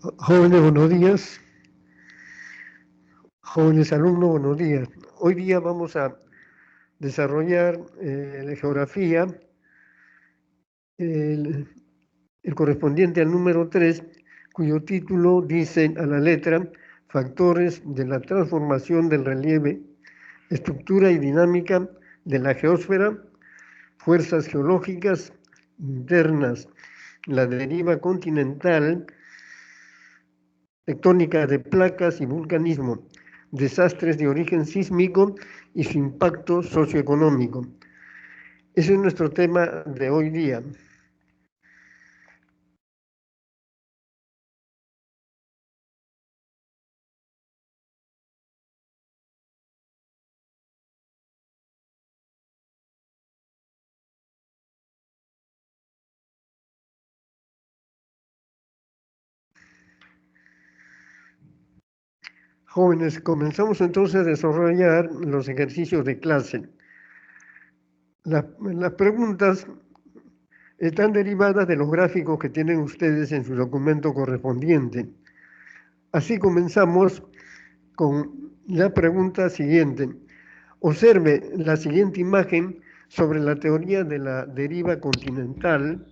Jóvenes, buenos días. Jóvenes alumnos, buenos días. Hoy día vamos a desarrollar la geografía, el, el correspondiente al número 3, cuyo título dice a la letra Factores de la transformación del relieve, estructura y dinámica de la geósfera, fuerzas geológicas internas, la deriva continental, tectónica de placas y vulcanismo, desastres de origen sísmico y su impacto socioeconómico. Ese es nuestro tema de hoy día. Jóvenes, comenzamos entonces a desarrollar los ejercicios de clase. Las preguntas están derivadas de los gráficos que tienen ustedes en su documento correspondiente. Así comenzamos con la pregunta siguiente. Observe la siguiente imagen sobre la teoría de la deriva continental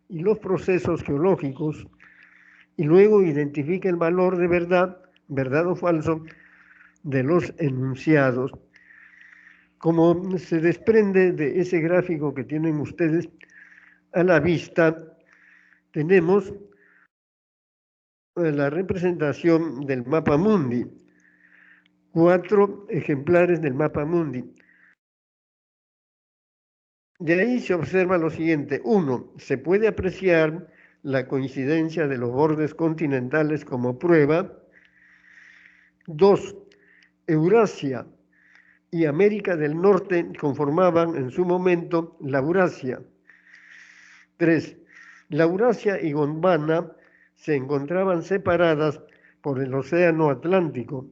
y los procesos geológicos, y luego identifique el valor de verdad, verdad o falso, de los enunciados. Como se desprende de ese gráfico que tienen ustedes a la vista, tenemos la representación del mapa mundi, 4 ejemplares del mapa mundi. De ahí se observa lo siguiente. 1. Se puede apreciar la coincidencia de los bordes continentales como prueba. 2. Eurasia y América del Norte conformaban en su momento la Eurasia. 3. La Eurasia y Gondwana se encontraban separadas por el Océano Atlántico.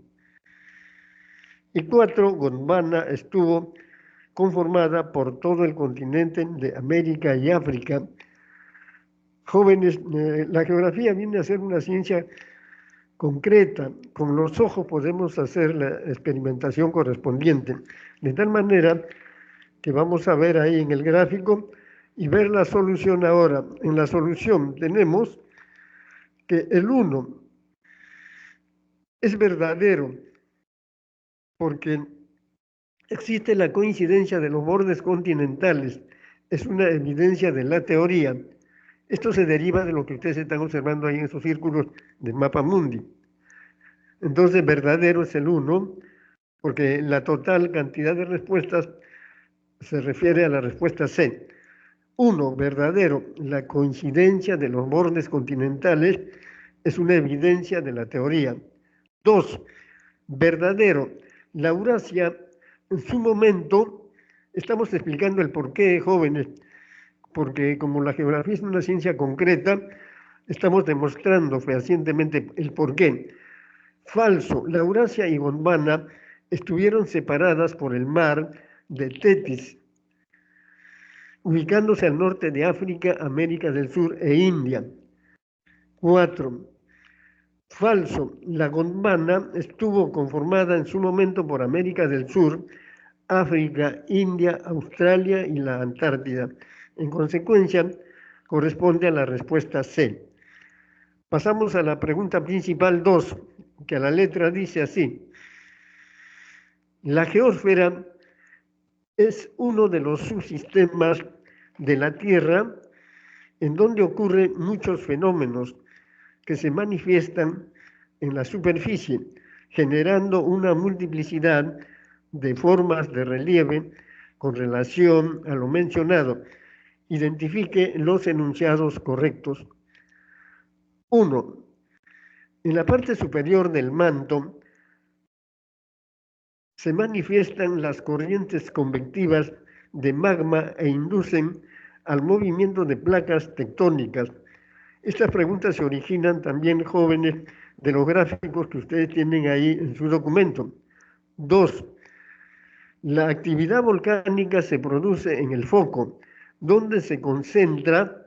Y 4. Gondwana estuvo conformada por todo el continente de América y África. Jóvenes, la geografía viene a ser una ciencia concreta. Con los ojos podemos hacer la experimentación correspondiente. De tal manera que vamos a ver ahí en el gráfico y ver la solución ahora. En la solución tenemos que el 1 es verdadero porque existe la coincidencia de los bordes continentales. Es una evidencia de la teoría. Esto se deriva de lo que ustedes están observando ahí en esos círculos del mapa mundi. Entonces, verdadero es el 1, porque la total cantidad de respuestas se refiere a la respuesta C. 1. Verdadero. La coincidencia de los bordes continentales es una evidencia de la teoría. 2. Verdadero. La Eurasia, en su momento, estamos explicando el porqué, jóvenes, porque como la geografía es una ciencia concreta, estamos demostrando fehacientemente el porqué. Falso. La Eurasia y Gondwana estuvieron separadas por el mar de Tetis, ubicándose al norte de África, América del Sur e India. 4. Falso. La Gondwana estuvo conformada en su momento por América del Sur, África, India, Australia y la Antártida. En consecuencia, corresponde a la respuesta C. Pasamos a la pregunta principal 2, que a la letra dice así. La geósfera es uno de los subsistemas de la Tierra en donde ocurren muchos fenómenos que se manifiestan en la superficie, generando una multiplicidad de formas de relieve con relación a lo mencionado. Identifique los enunciados correctos. 1. En la parte superior del manto se manifiestan las corrientes convectivas de magma e inducen al movimiento de placas tectónicas. Estas preguntas se originan también, jóvenes, de los gráficos que ustedes tienen ahí en su documento. 2. La actividad volcánica se produce en el foco, donde se concentra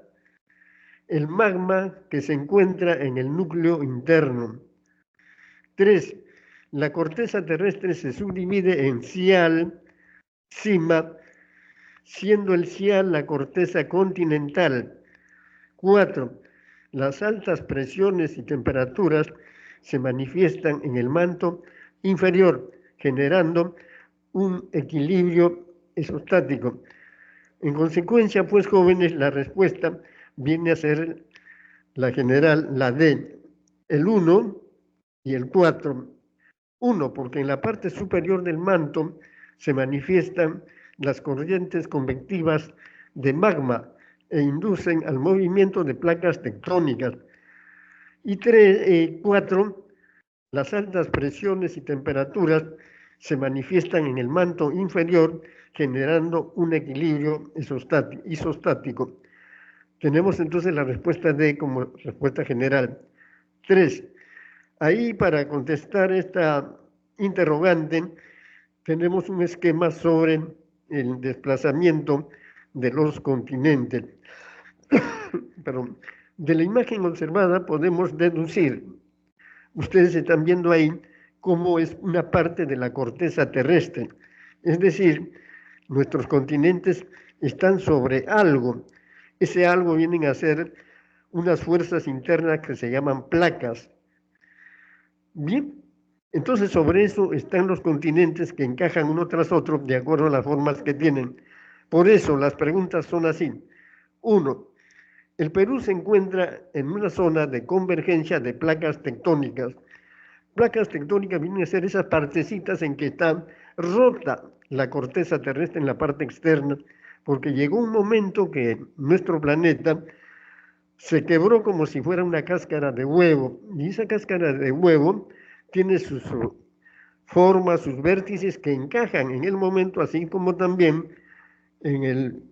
el magma que se encuentra en el núcleo interno. 3. La corteza terrestre se subdivide en cial, cima, siendo el cial la corteza continental. 4. Las altas presiones y temperaturas se manifiestan en el manto inferior, generando un equilibrio isostático. En consecuencia, pues, jóvenes, la respuesta viene a ser la general, la D, el 1 y el 4. 1, porque en la parte superior del manto se manifiestan las corrientes convectivas de magma e inducen al movimiento de placas tectónicas. Y 4, las altas presiones y temperaturas se manifiestan en el manto inferior, generando un equilibrio isostático. Tenemos entonces la respuesta D como respuesta general. 3. Ahí, para contestar esta interrogante, tenemos un esquema sobre el desplazamiento de los continentes. Pero de la imagen observada podemos deducir, ustedes están viendo ahí cómo es una parte de la corteza terrestre, es decir, nuestros continentes están sobre algo. Ese algo vienen a ser unas fuerzas internas que se llaman placas. Bien, entonces sobre eso están los continentes que encajan uno tras otro de acuerdo a las formas que tienen. Por eso las preguntas son así. 1. El Perú se encuentra en una zona de convergencia de placas tectónicas. Placas tectónicas vienen a ser esas partecitas en que está rota la corteza terrestre en la parte externa, porque llegó un momento que nuestro planeta se quebró como si fuera una cáscara de huevo, y esa cáscara de huevo tiene sus formas, sus vértices que encajan en el momento, así como también en el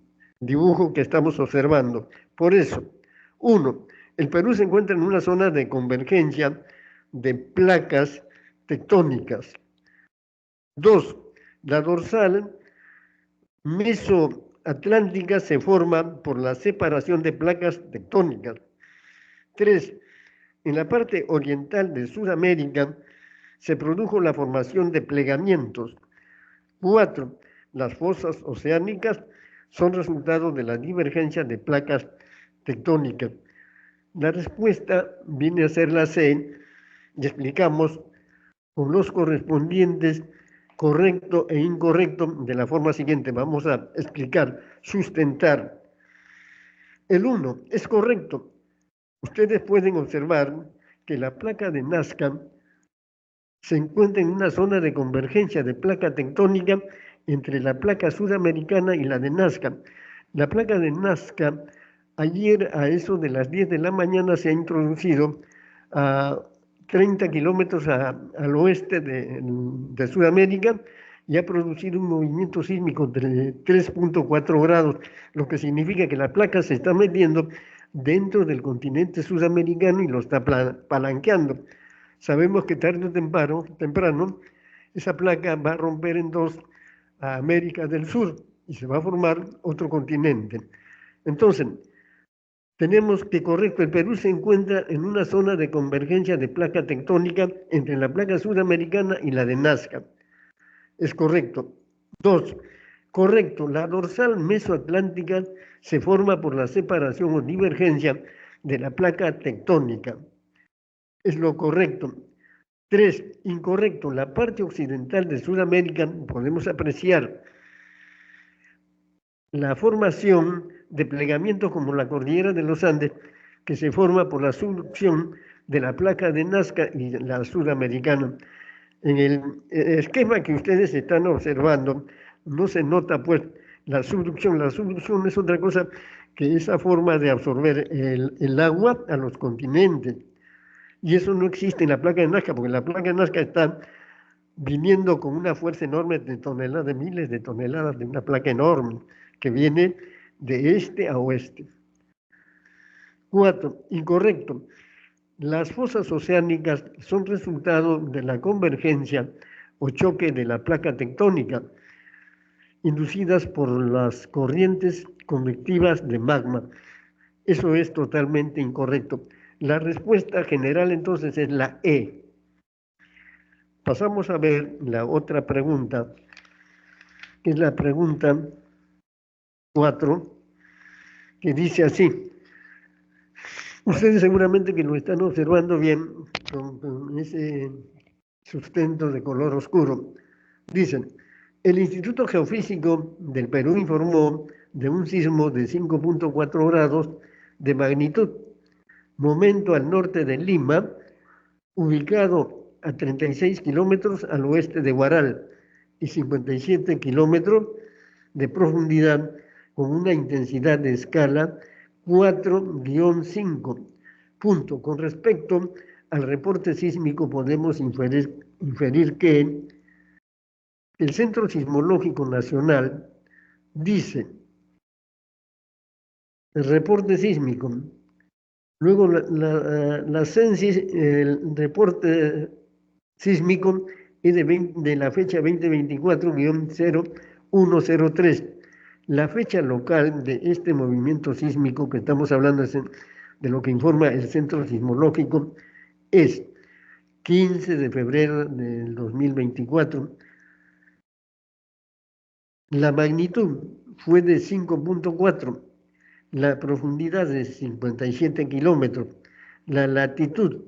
dibujo que estamos observando. Por eso, 1, el Perú se encuentra en una zona de convergencia de placas tectónicas. 2, la dorsal mesoatlántica se forma por la separación de placas tectónicas. 3, en la parte oriental de Sudamérica se produjo la formación de plegamientos. 4, las fosas oceánicas son resultado de la divergencia de placas tectónicas. La respuesta viene a ser la C, y explicamos con los correspondientes correcto e incorrecto de la forma siguiente. Vamos a explicar, sustentar. El 1 es correcto. Ustedes pueden observar que la placa de Nazca se encuentra en una zona de convergencia de placa tectónica entre la placa sudamericana y la de Nazca. La placa de Nazca, ayer a eso de las 10 de la mañana se ha introducido a 30 kilómetros al oeste de Sudamérica y ha producido un movimiento sísmico de 3.4 grados, lo que significa que la placa se está metiendo dentro del continente sudamericano y lo está palanqueando. Sabemos que tarde o temprano esa placa va a romper en dos a América del Sur y se va a formar otro continente. Entonces, tenemos que, correcto, el Perú se encuentra en una zona de convergencia de placa tectónica entre la placa sudamericana y la de Nazca. Es correcto. 2. Correcto, la dorsal mesoatlántica se forma por la separación o divergencia de la placa tectónica. Es lo correcto. 3. Incorrecto, la parte occidental de Sudamérica podemos apreciar la formación de plegamientos como la cordillera de los Andes, que se forma por la subducción de la placa de Nazca y la sudamericana. En el esquema que ustedes están observando, no se nota pues la subducción. La subducción es otra cosa que esa forma de absorber el agua a los continentes. Y eso no existe en la placa de Nazca, porque la placa de Nazca está viniendo con una fuerza enorme de toneladas, de miles de toneladas de una placa enorme que viene de este a oeste. 4. Incorrecto. Las fosas oceánicas son resultado de la convergencia o choque de la placa tectónica, inducidas por las corrientes convectivas de magma. Eso es totalmente incorrecto. La respuesta general entonces es la E. Pasamos a ver la otra pregunta, que es la pregunta 4, que dice así. Ustedes seguramente que lo están observando bien con ese sustento de color oscuro. Dicen, el Instituto Geofísico del Perú informó de un sismo de 5.4 grados de magnitud, momento al norte de Lima, ubicado a 36 kilómetros al oeste de Huaral y 57 kilómetros de profundidad con una intensidad de escala 4-5. Punto. Con respecto al reporte sísmico podemos inferir que el Centro Sismológico Nacional dice, el reporte sísmico, luego la CENSIS, el reporte sísmico es de la fecha 2024-0103. La fecha local de este movimiento sísmico que estamos hablando es de lo que informa el Centro Sismológico es 15 de febrero del 2024. La magnitud fue de 5.4, la profundidad de 57 kilómetros, la latitud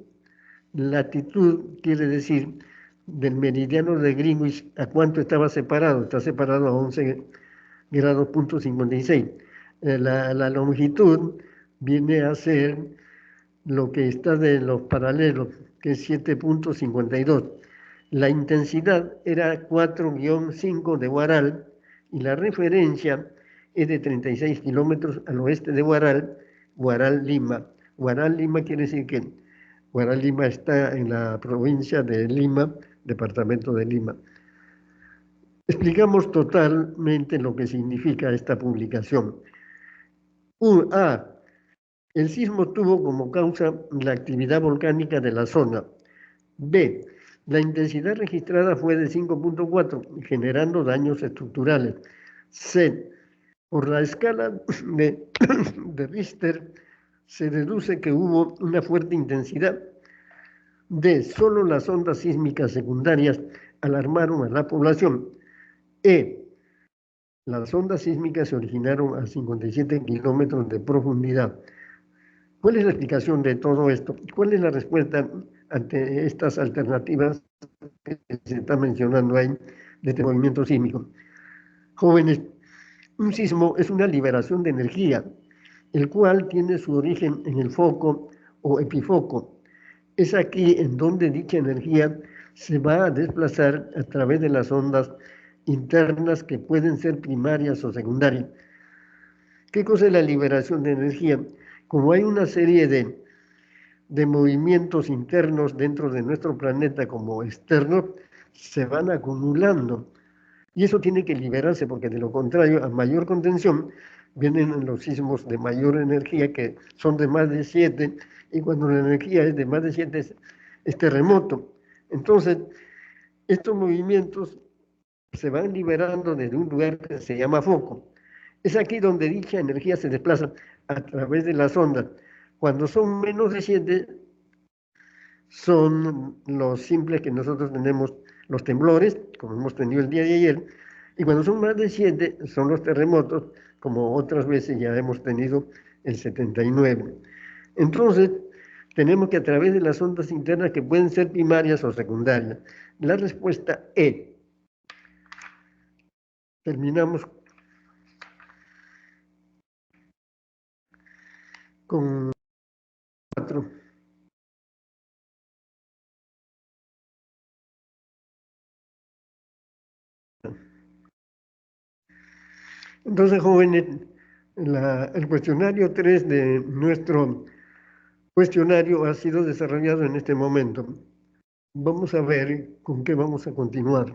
quiere decir del meridiano de Greenwich a cuánto estaba separado, está separado a 11 grados punto 56. La longitud viene a ser lo que está de los paralelos, que es 7.52. La intensidad era 4-5 de Huaral y la referencia es de 36 kilómetros al oeste de Huaral, Huaral-Lima. Huaral-Lima quiere decir que Huaral-Lima está en la provincia de Lima, departamento de Lima. Explicamos totalmente lo que significa esta publicación. A. El sismo tuvo como causa la actividad volcánica de la zona. B. La intensidad registrada fue de 5.4, generando daños estructurales. C. Por la escala de Richter se deduce que hubo una fuerte intensidad. D. Solo las ondas sísmicas secundarias alarmaron a la población. E. Las ondas sísmicas se originaron a 57 kilómetros de profundidad. ¿Cuál es la explicación de todo esto? ¿Cuál es la respuesta ante estas alternativas que se está mencionando ahí de este movimiento sísmico? Jóvenes, un sismo es una liberación de energía, el cual tiene su origen en el foco o epifoco. Es aquí en donde dicha energía se va a desplazar a través de las ondas internas que pueden ser primarias o secundarias. ¿Qué cosa es la liberación de energía? Como hay una serie de movimientos internos dentro de nuestro planeta como externos, se van acumulando. Y eso tiene que liberarse porque de lo contrario, a mayor contención, vienen los sismos de mayor energía que son de más de 7, y cuando la energía es de más de 7 es terremoto. Entonces, estos movimientos se van liberando desde un lugar que se llama foco. Es aquí donde dicha energía se desplaza a través de las ondas. Cuando son menos de 7, son los simples que nosotros tenemos, los temblores, como hemos tenido el día de ayer, y cuando son más de 7, son los terremotos, como otras veces ya hemos tenido el 79. Entonces, tenemos que a través de las ondas internas que pueden ser primarias o secundarias. La respuesta E. Terminamos con 4. Entonces, jóvenes, el cuestionario 3 de nuestro cuestionario ha sido desarrollado en este momento. Vamos a ver con qué vamos a continuar.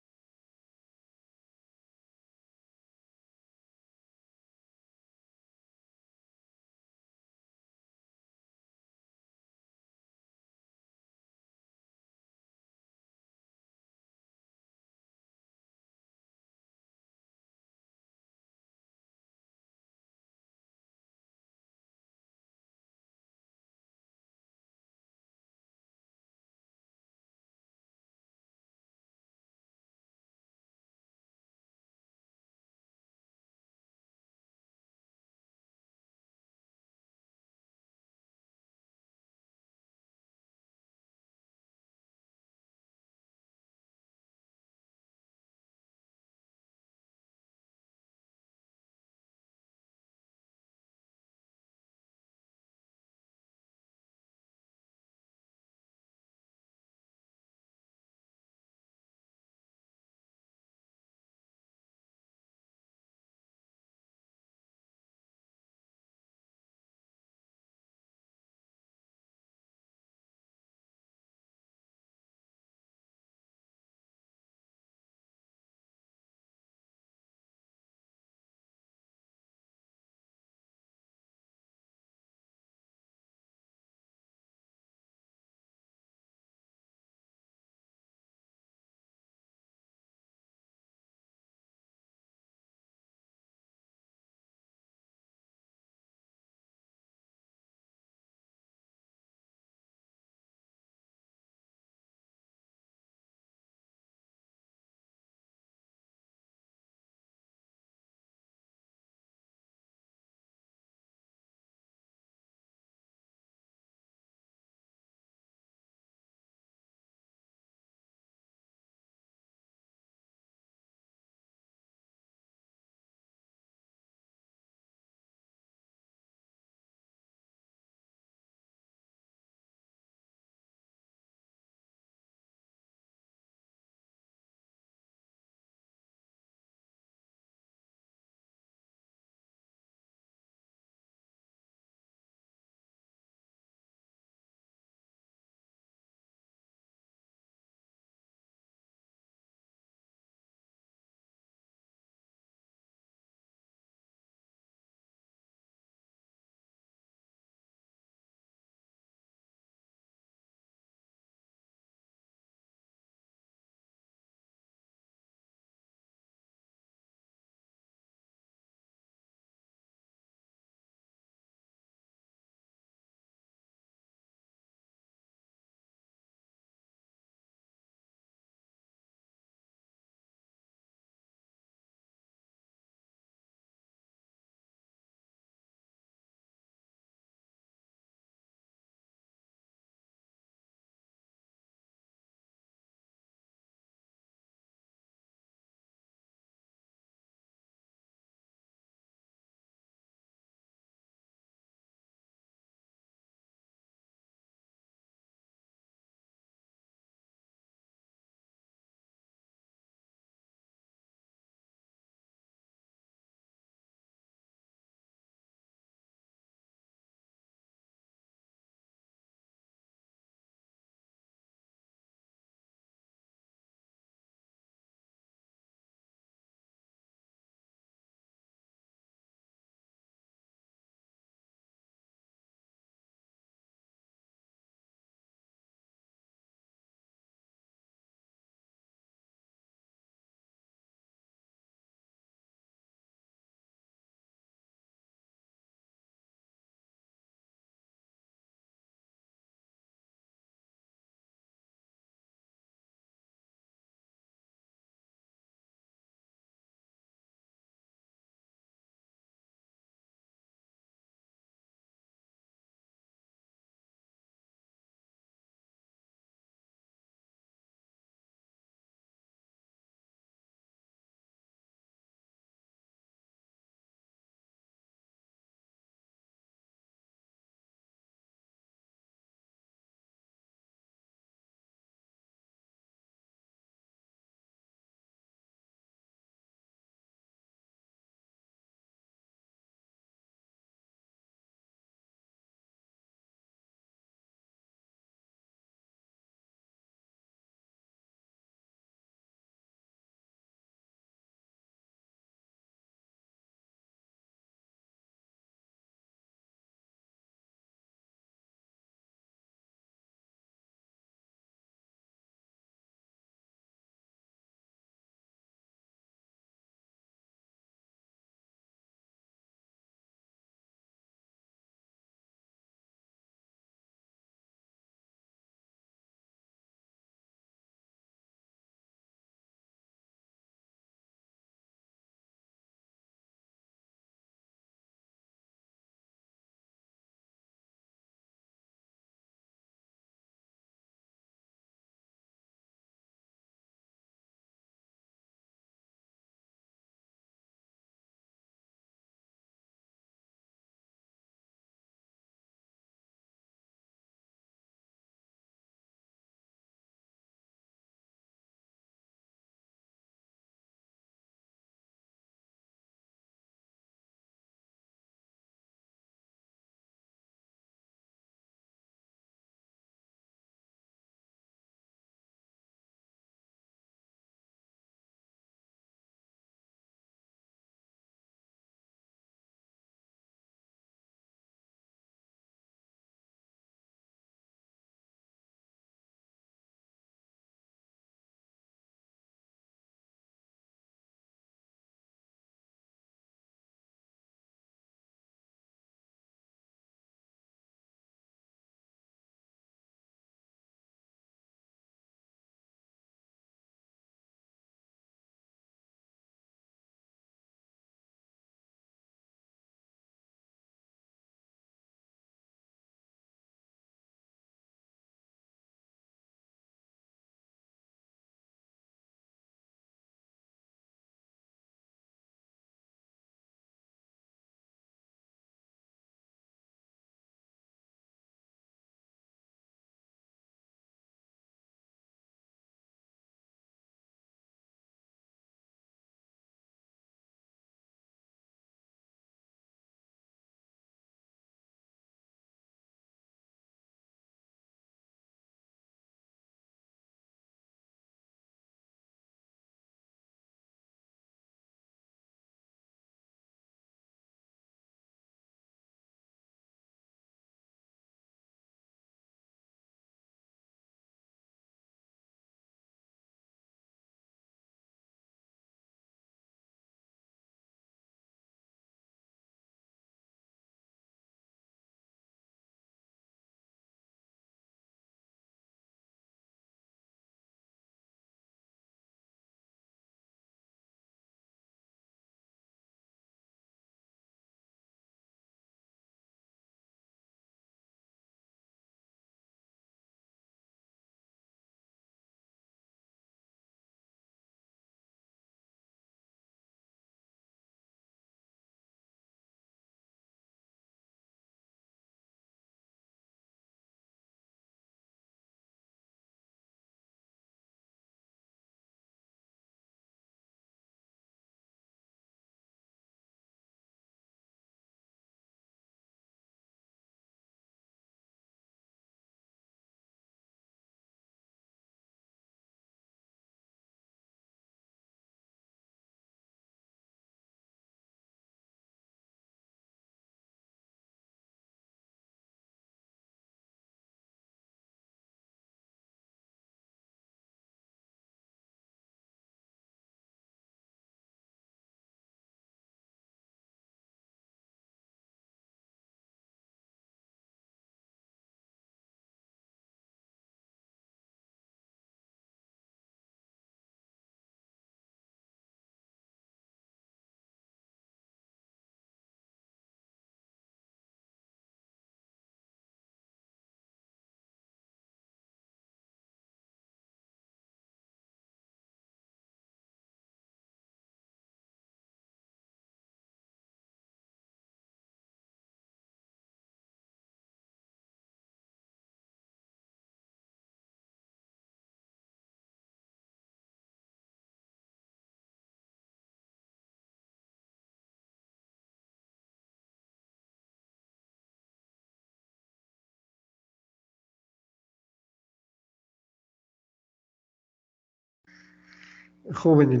Jóvenes,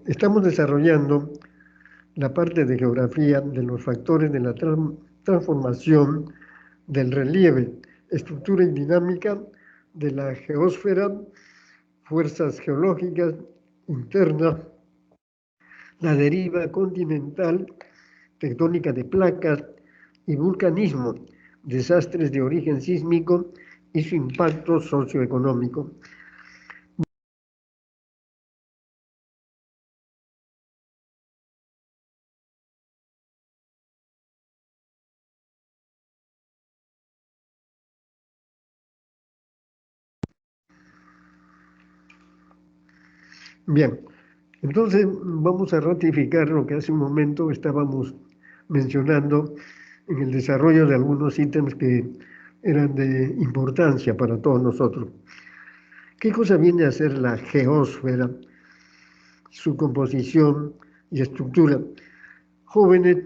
estamos desarrollando la parte de geografía de los factores de la transformación del relieve, estructura y dinámica de la geósfera, fuerzas geológicas internas, la deriva continental, tectónica de placas y vulcanismo, desastres de origen sísmico y su impacto socioeconómico. Bien, entonces vamos a ratificar lo que hace un momento estábamos mencionando en el desarrollo de algunos ítems que eran de importancia para todos nosotros. ¿Qué cosa viene a ser la geósfera, su composición y estructura? Jóvenes,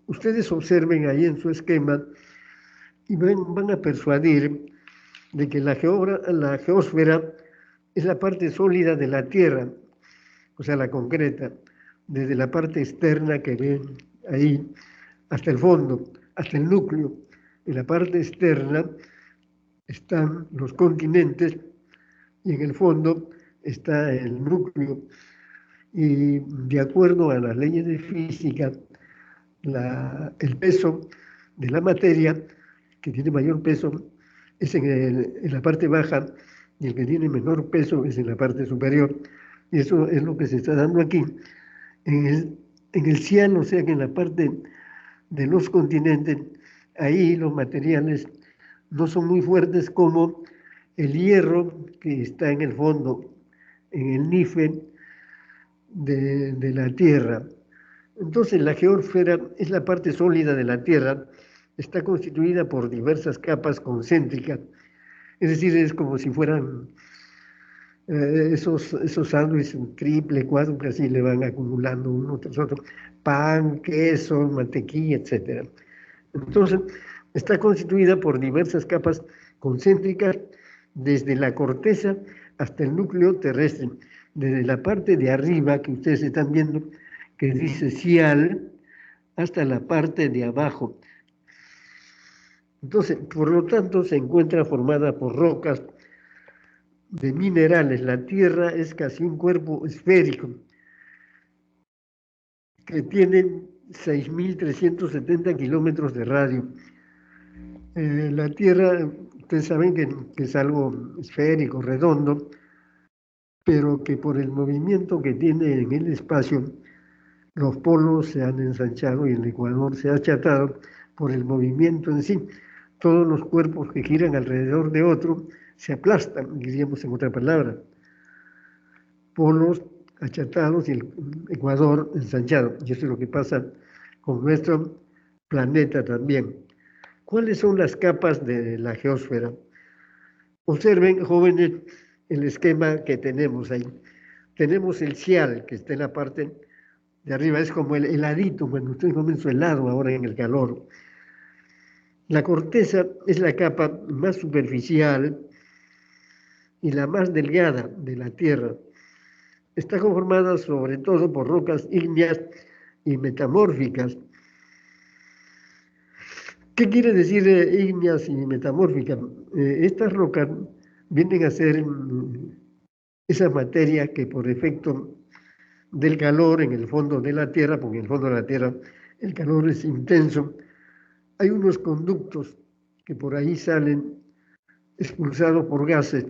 ustedes observen ahí en su esquema y van a persuadir de que la geósfera es la parte sólida de la Tierra, o sea, la concreta, desde la parte externa que ven ahí hasta el fondo, hasta el núcleo. En la parte externa están los continentes y en el fondo está el núcleo. Y de acuerdo a las leyes de física, el peso de la materia, que tiene mayor peso, es en la parte baja y el que tiene menor peso es en la parte superior. Y eso es lo que se está dando aquí. En el cielo, o sea que en la parte de los continentes, ahí los materiales no son muy fuertes como el hierro que está en el fondo, en el nífer de la Tierra. Entonces la geósfera es la parte sólida de la Tierra, está constituida por diversas capas concéntricas, es decir, es como si fueran esos sándwiches triple, cuádruple, así le van acumulando uno tras otro, pan, queso, mantequilla, etcétera. Entonces, está constituida por diversas capas concéntricas desde la corteza hasta el núcleo terrestre. Desde la parte de arriba que ustedes están viendo, que dice cial, hasta la parte de abajo. Entonces, por lo tanto, se encuentra formada por rocas de minerales. La Tierra es casi un cuerpo esférico que tiene 6.370 kilómetros de radio. La Tierra, ustedes saben que es algo esférico, redondo, pero que por el movimiento que tiene en el espacio, los polos se han ensanchado y el ecuador se ha achatado por el movimiento en sí. Todos los cuerpos que giran alrededor de otro se aplastan, diríamos en otra palabra. Polos achatados y el ecuador ensanchado. Y eso es lo que pasa con nuestro planeta también. ¿Cuáles son las capas de la geósfera? Observen, jóvenes, el esquema que tenemos ahí. Tenemos el cial, que está en la parte de arriba, es como el heladito, cuando ustedes comen su helado ahora en el calor. La corteza es la capa más superficial y la más delgada de la Tierra. Está conformada sobre todo por rocas ígneas y metamórficas. ¿Qué quiere decir ígneas y metamórficas? Estas rocas vienen a ser esa materia que por efecto del calor en el fondo de la Tierra, porque en el fondo de la Tierra el calor es intenso, hay unos conductos que por ahí salen expulsados por gases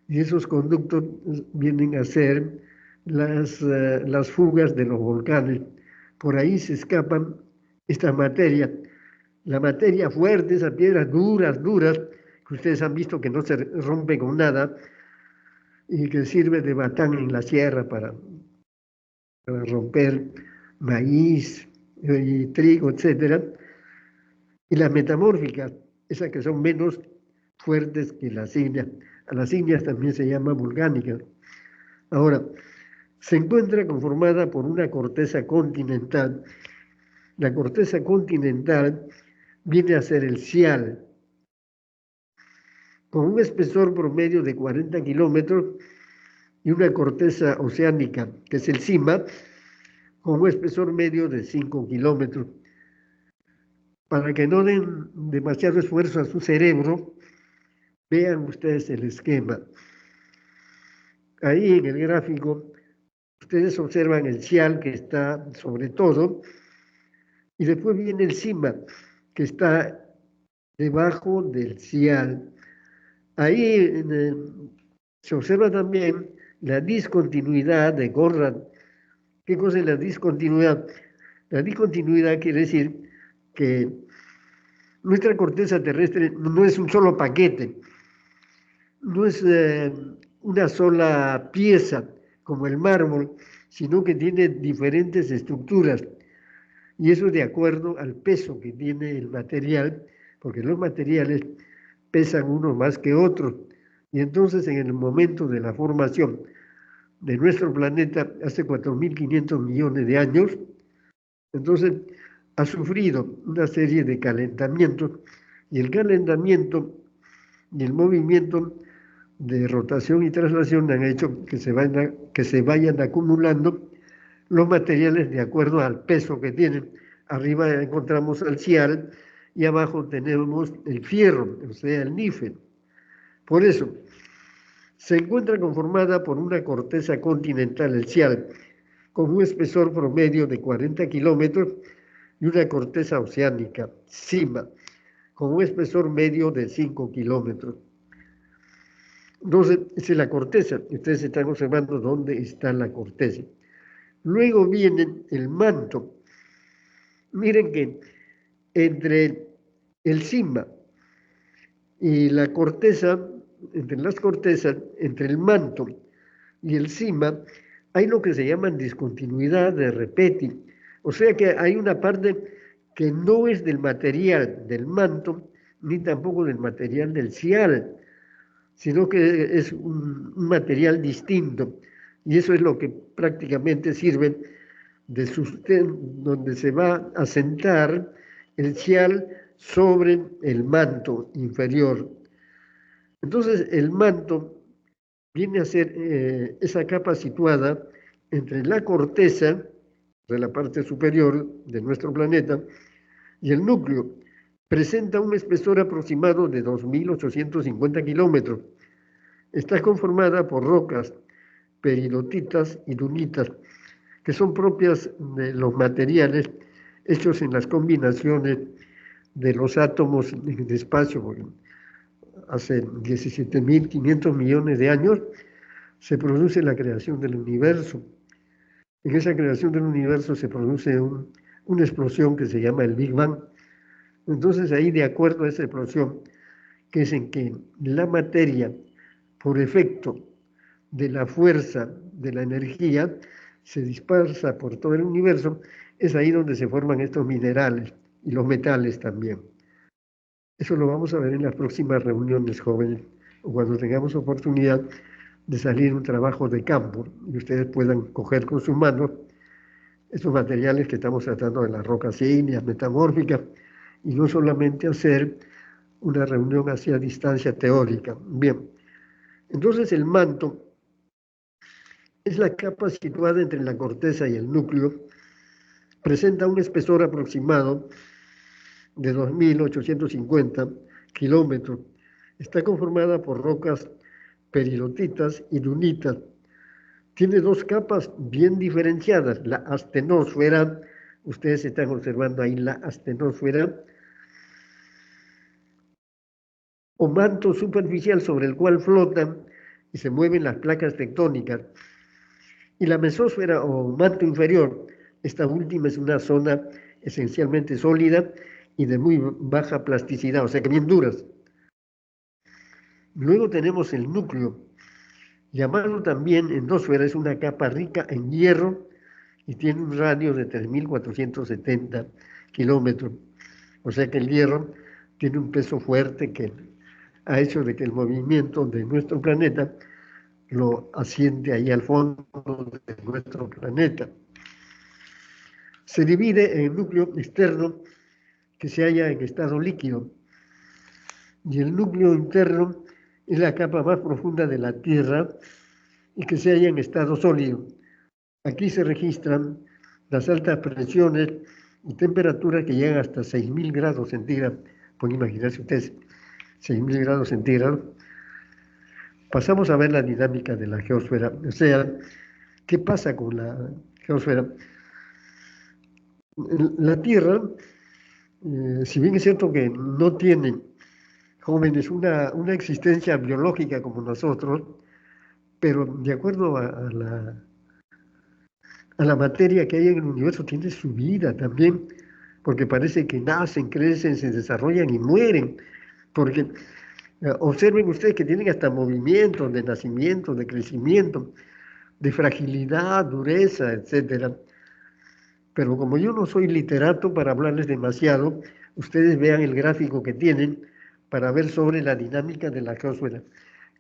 y esos conductos vienen a ser las fugas de los volcanes. Por ahí se escapan esta materia, la materia fuerte, esas piedras duras, duras, que ustedes han visto que no se rompe con nada y que sirve de batán en la sierra para romper maíz y trigo, etcétera, y las metamórficas, esas que son menos fuertes que las ígneas. A las ígneas también se llama volcánicas. Ahora, se encuentra conformada por una corteza continental. La corteza continental viene a ser el cial, con un espesor promedio de 40 kilómetros y una corteza oceánica, que es el CIMA, con un espesor medio de 5 kilómetros. Para que no den demasiado esfuerzo a su cerebro, vean ustedes el esquema. Ahí en el gráfico, ustedes observan el cial que está sobre todo, y después viene el CIMA, que está debajo del cial. Ahí se observa también la discontinuidad de Conrad. ¿Qué cosa es la discontinuidad? La discontinuidad quiere decir que nuestra corteza terrestre no es un solo paquete, no es una sola pieza como el mármol, sino que tiene diferentes estructuras. Y eso de acuerdo al peso que tiene el material, porque los materiales pesan unos más que otros. Y entonces en el momento de la formación de nuestro planeta, hace 4.500 millones de años, entonces ha sufrido una serie de calentamientos, y el calentamiento y el movimiento de rotación y traslación han hecho que se vayan acumulando los materiales de acuerdo al peso que tienen. Arriba encontramos al cial y abajo tenemos el fierro, o sea, el níquel. Por eso, se encuentra conformada por una corteza continental, el cial, con un espesor promedio de 40 kilómetros, y una corteza oceánica, CIMA, con un espesor medio de 5 kilómetros. Entonces, esa es la corteza. Ustedes están observando dónde está la corteza. Luego viene el manto. Miren que entre el CIMA y la corteza, entre las cortezas, entre el manto y el CIMA, hay lo que se llaman discontinuidad de repeti. O sea que hay una parte que no es del material del manto, ni tampoco del material del cial, sino que es un material distinto. Y eso es lo que prácticamente sirve de sustento, donde se va a sentar el cial sobre el manto inferior. Entonces, el manto viene a ser esa capa situada entre la corteza de la parte superior de nuestro planeta y el núcleo. Presenta un espesor aproximado de 2.850 kilómetros. Está conformada por rocas, peridotitas y dunitas, que son propias de los materiales hechos en las combinaciones de los átomos en el espacio. Porque hace 17.500 millones de años se produce la creación del universo. En esa creación del universo se produce una explosión que se llama el Big Bang. Entonces ahí, de acuerdo a esa explosión, que es en que la materia, por efecto de la fuerza de la energía, se dispersa por todo el universo, es ahí donde se forman estos minerales y los metales también. Eso lo vamos a ver en las próximas reuniones, jóvenes, o cuando tengamos oportunidad de salir un trabajo de campo y ustedes puedan coger con sus manos estos materiales que estamos tratando de las rocas ígneas, metamórficas, y no solamente hacer una reunión hacia distancia teórica. Bien, entonces el manto es la capa situada entre la corteza y el núcleo, presenta un espesor aproximado de 2.850 kilómetros. Está conformada por rocas peridotitas y dunitas. Tiene dos capas bien diferenciadas. La astenosfera, ustedes están observando ahí la astenosfera, o manto superficial sobre el cual flotan y se mueven las placas tectónicas. Y la mesósfera o manto inferior, esta última es una zona esencialmente sólida y de muy baja plasticidad, o sea que bien duras. Luego tenemos el núcleo, llamado también endosfera, es una capa rica en hierro y tiene un radio de 3.470 kilómetros. O sea que el hierro tiene un peso fuerte que ha hecho de que el movimiento de nuestro planeta lo asiente ahí al fondo de nuestro planeta. Se divide en el núcleo externo que se halla en estado líquido, y el núcleo interno es la capa más profunda de la Tierra y que se halla en estado sólido. Aquí se registran las altas presiones y temperaturas que llegan hasta 6.000 grados centígrados. Pueden imaginarse ustedes, 6.000 grados centígrados. Pasamos a ver la dinámica de la geosfera, o sea, ¿qué pasa con la geosfera? La Tierra, si bien es cierto que no tiene, jóvenes, una existencia biológica como nosotros, pero de acuerdo a la materia que hay en el universo, tiene su vida también, porque parece que nacen, crecen, se desarrollan y mueren, porque observen ustedes que tienen hasta movimientos de nacimiento, de crecimiento, de fragilidad, dureza, etcétera. Pero como yo no soy literato para hablarles demasiado, ustedes vean el gráfico que tienen para ver sobre la dinámica de la geosfera.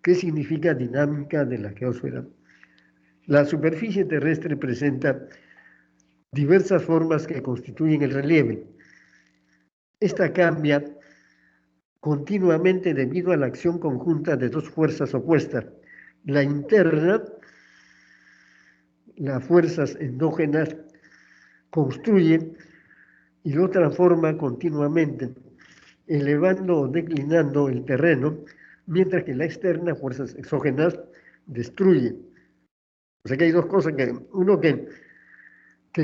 ¿Qué significa dinámica de la geosfera? La superficie terrestre presenta diversas formas que constituyen el relieve. Esta cambia continuamente debido a la acción conjunta de dos fuerzas opuestas. La interna, las fuerzas endógenas, construyen y lo transforma continuamente, elevando o declinando el terreno, mientras que la externa, fuerzas exógenas, destruye. O sea que hay dos cosas, uno que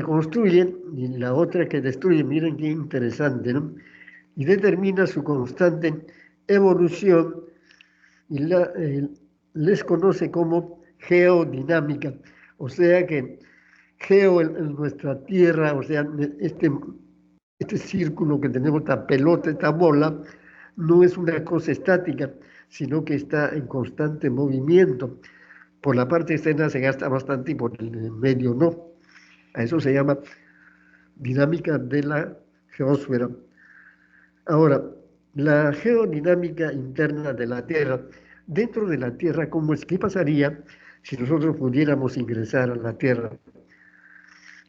construye y la otra que destruye. Miren qué interesante, ¿no? Y determina su constante evolución y les conoce como geodinámica. O sea que geo en nuestra tierra, o sea, este círculo que tenemos, esta pelota, esta bola, no es una cosa estática, sino que está en constante movimiento. Por la parte externa se gasta bastante y por el medio no. A eso se llama dinámica de la geósfera. Ahora, la geodinámica interna de la Tierra, dentro de la Tierra, ¿qué pasaría si nosotros pudiéramos ingresar a la Tierra?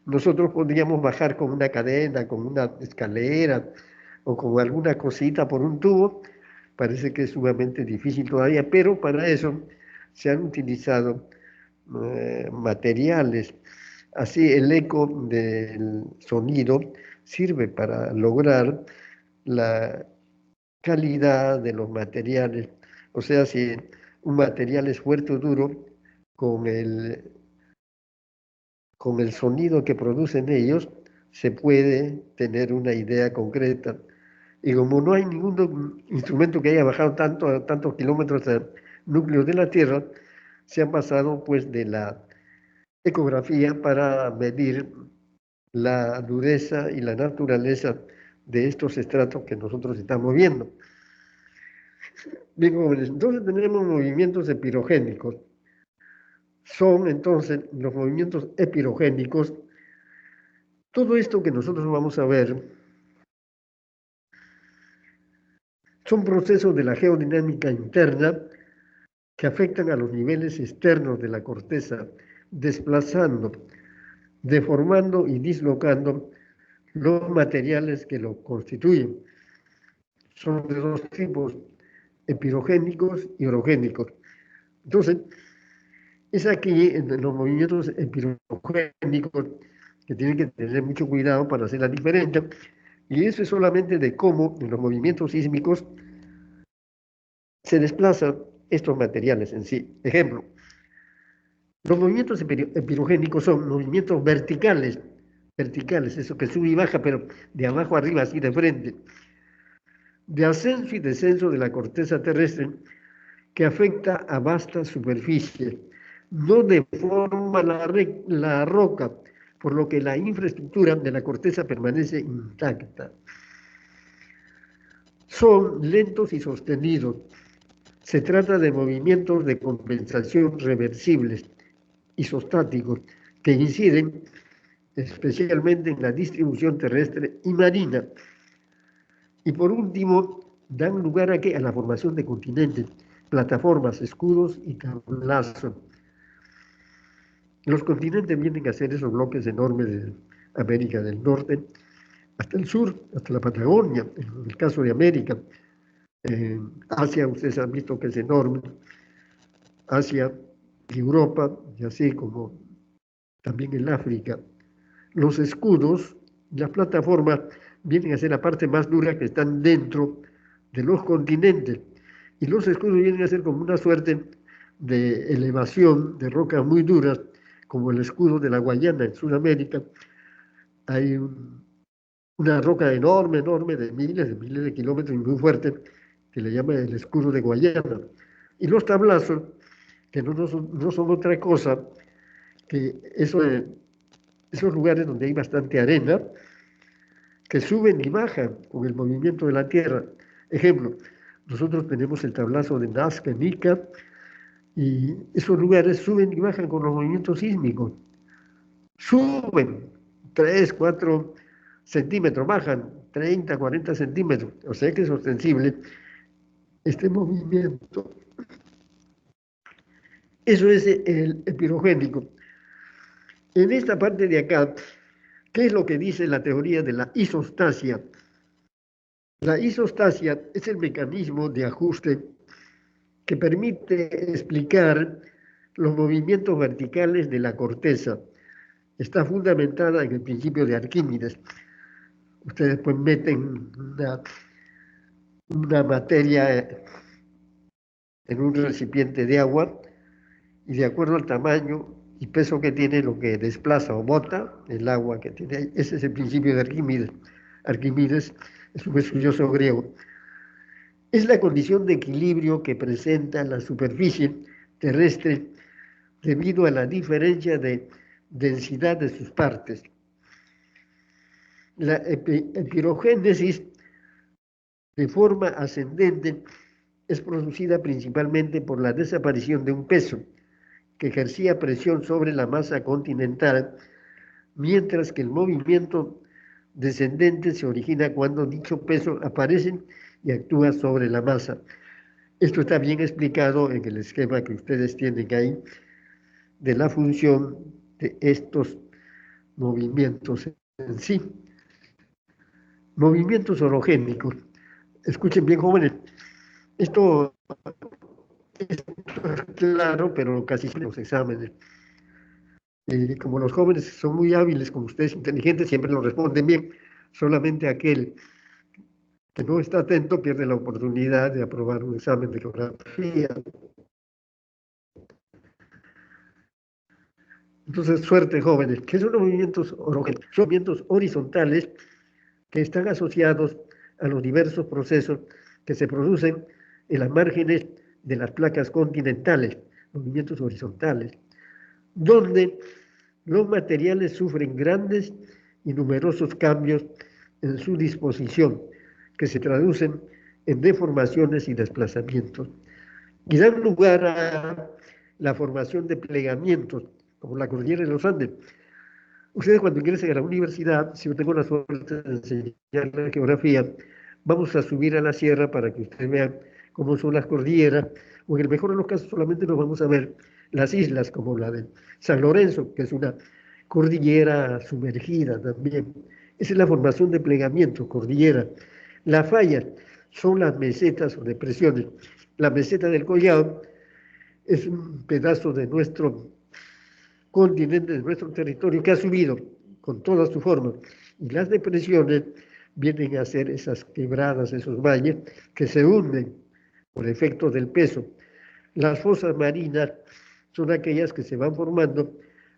Nosotros podríamos bajar con una cadena, con una escalera o con alguna cosita por un tubo. Parece que es sumamente difícil todavía, pero para eso se han utilizado materiales. Así el eco del sonido sirve para lograr la calidad de los materiales. O sea, si un material es fuerte o duro, con el sonido que producen ellos, se puede tener una idea concreta. Y como no hay ningún instrumento que haya bajado tantos kilómetros al núcleo de la Tierra, se han pasado pues de la ecografía para medir la dureza y la naturaleza de estos estratos que nosotros estamos viendo. Bien, jóvenes, entonces tenemos movimientos epirogénicos. Son entonces los movimientos epirogénicos. Todo esto que nosotros vamos a ver son procesos de la geodinámica interna que afectan a los niveles externos de la corteza, desplazando, deformando y dislocando los materiales que lo constituyen. Son de dos tipos, epirogénicos y orogénicos. Entonces, es aquí en los movimientos epirogénicos que tienen que tener mucho cuidado para hacer la diferencia, y eso es solamente de cómo en los movimientos sísmicos se desplazan estos materiales en sí. Ejemplo, los movimientos epirogénicos son movimientos verticales, eso que sube y baja, pero de abajo arriba, así de frente, de ascenso y descenso de la corteza terrestre, que afecta a vastas superficies, no deforma la roca, por lo que la infraestructura de la corteza permanece intacta. Son lentos y sostenidos. Se trata de movimientos de compensación reversibles, isostáticos, que inciden especialmente en la distribución terrestre y marina. Y por último, dan lugar a la formación de continentes, plataformas, escudos y tablazos. Los continentes vienen a ser esos bloques enormes de América del Norte hasta el sur, hasta la Patagonia, en el caso de América. Asia, ustedes han visto que es enorme. Asia Europa, y así como también en África. Los escudos, las plataformas, vienen a ser la parte más dura que están dentro de los continentes. Y los escudos vienen a ser como una suerte de elevación de rocas muy duras, como el escudo de la Guayana en Sudamérica. Hay una roca enorme, enorme, de miles de kilómetros y muy fuerte, que le llama el escudo de Guayana. Y los tablazos, que no son otra cosa que esos lugares donde hay bastante arena, que suben y bajan con el movimiento de la Tierra. Ejemplo, nosotros tenemos el tablazo de Nazca, Nica, y esos lugares suben y bajan con los movimientos sísmicos. Suben 3, 4 centímetros, bajan 30, 40 centímetros. O sea que es ostensible este movimiento. Eso es el pirogénico. En esta parte de acá, ¿qué es lo que dice la teoría de la isostasia? La isostasia es el mecanismo de ajuste que permite explicar los movimientos verticales de la corteza. Está fundamentada en el principio de Arquímedes. Ustedes pues meten una materia en un recipiente de agua y de acuerdo al tamaño y peso que tiene, lo que desplaza o bota el agua que tiene ahí. Ese es el principio de Arquímedes. Arquímedes es un estudioso griego. Es la condición de equilibrio que presenta la superficie terrestre debido a la diferencia de densidad de sus partes. La epirogénesis de forma ascendente es producida principalmente por la desaparición de un peso que ejercía presión sobre la masa continental, mientras que el movimiento descendente se origina cuando dicho peso aparece y actúa sobre la masa. Esto está bien explicado en el esquema que ustedes tienen ahí de la función de estos movimientos en sí. Movimientos orogénicos. Escuchen bien, jóvenes, esto es claro, pero casi siempre en los exámenes. Como los jóvenes son muy hábiles, como ustedes inteligentes, siempre lo responden bien. Solamente aquel que no está atento pierde la oportunidad de aprobar un examen de geografía. Entonces, suerte, jóvenes. ¿Qué son los movimientos orogénicos? Son movimientos horizontales que están asociados a los diversos procesos que se producen en las márgenes de las placas continentales, movimientos horizontales, donde los materiales sufren grandes y numerosos cambios en su disposición, que se traducen en deformaciones y desplazamientos, y dan lugar a la formación de plegamientos, como la cordillera de los Andes. Ustedes cuando ingresen a la universidad, si yo tengo la suerte de enseñar la geografía, vamos a subir a la sierra para que ustedes vean cómo son las cordilleras, o en el mejor de los casos solamente nos vamos a ver las islas, como la de San Lorenzo, que es una cordillera sumergida también. Esa es la formación de plegamiento, cordillera. Las fallas son las mesetas o depresiones. La meseta del Collao es un pedazo de nuestro continente, de nuestro territorio, que ha subido con toda su forma. Y las depresiones vienen a ser esas quebradas, esos valles que se hunden por efecto del peso. Las fosas marinas son aquellas que se van formando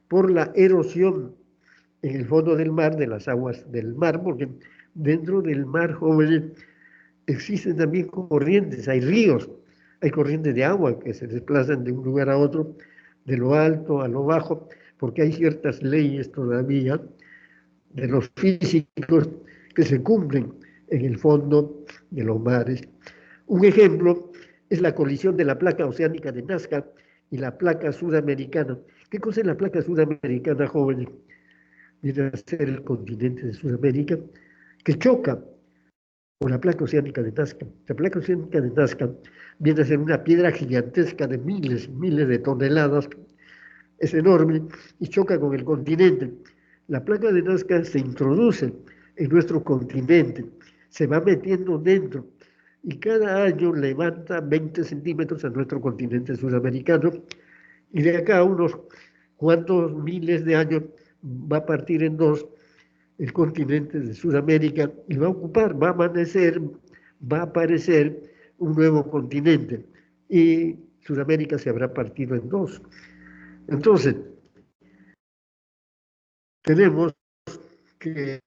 por la erosión en el fondo del mar, de las aguas del mar, porque dentro del mar, jóvenes, existen también corrientes, hay ríos, hay corrientes de agua que se desplazan de un lugar a otro, de lo alto a lo bajo, porque hay ciertas leyes todavía de los físicos que se cumplen en el fondo de los mares. Un ejemplo es la colisión de la placa oceánica de Nazca y la placa sudamericana. ¿Qué cosa es la placa sudamericana, jóvenes? Viene a ser el continente de Sudamérica, que choca con la placa oceánica de Nazca. La placa oceánica de Nazca viene a ser una piedra gigantesca de miles y miles de toneladas, es enorme, y choca con el continente. La placa de Nazca se introduce en nuestro continente, se va metiendo dentro, y cada año levanta 20 centímetros a nuestro continente sudamericano, Y de acá a unos cuantos miles de años va a partir en dos el continente de Sudamérica y va a ocupar, va a amanecer, va a aparecer un nuevo continente y Sudamérica se habrá partido en dos. Entonces, tenemos que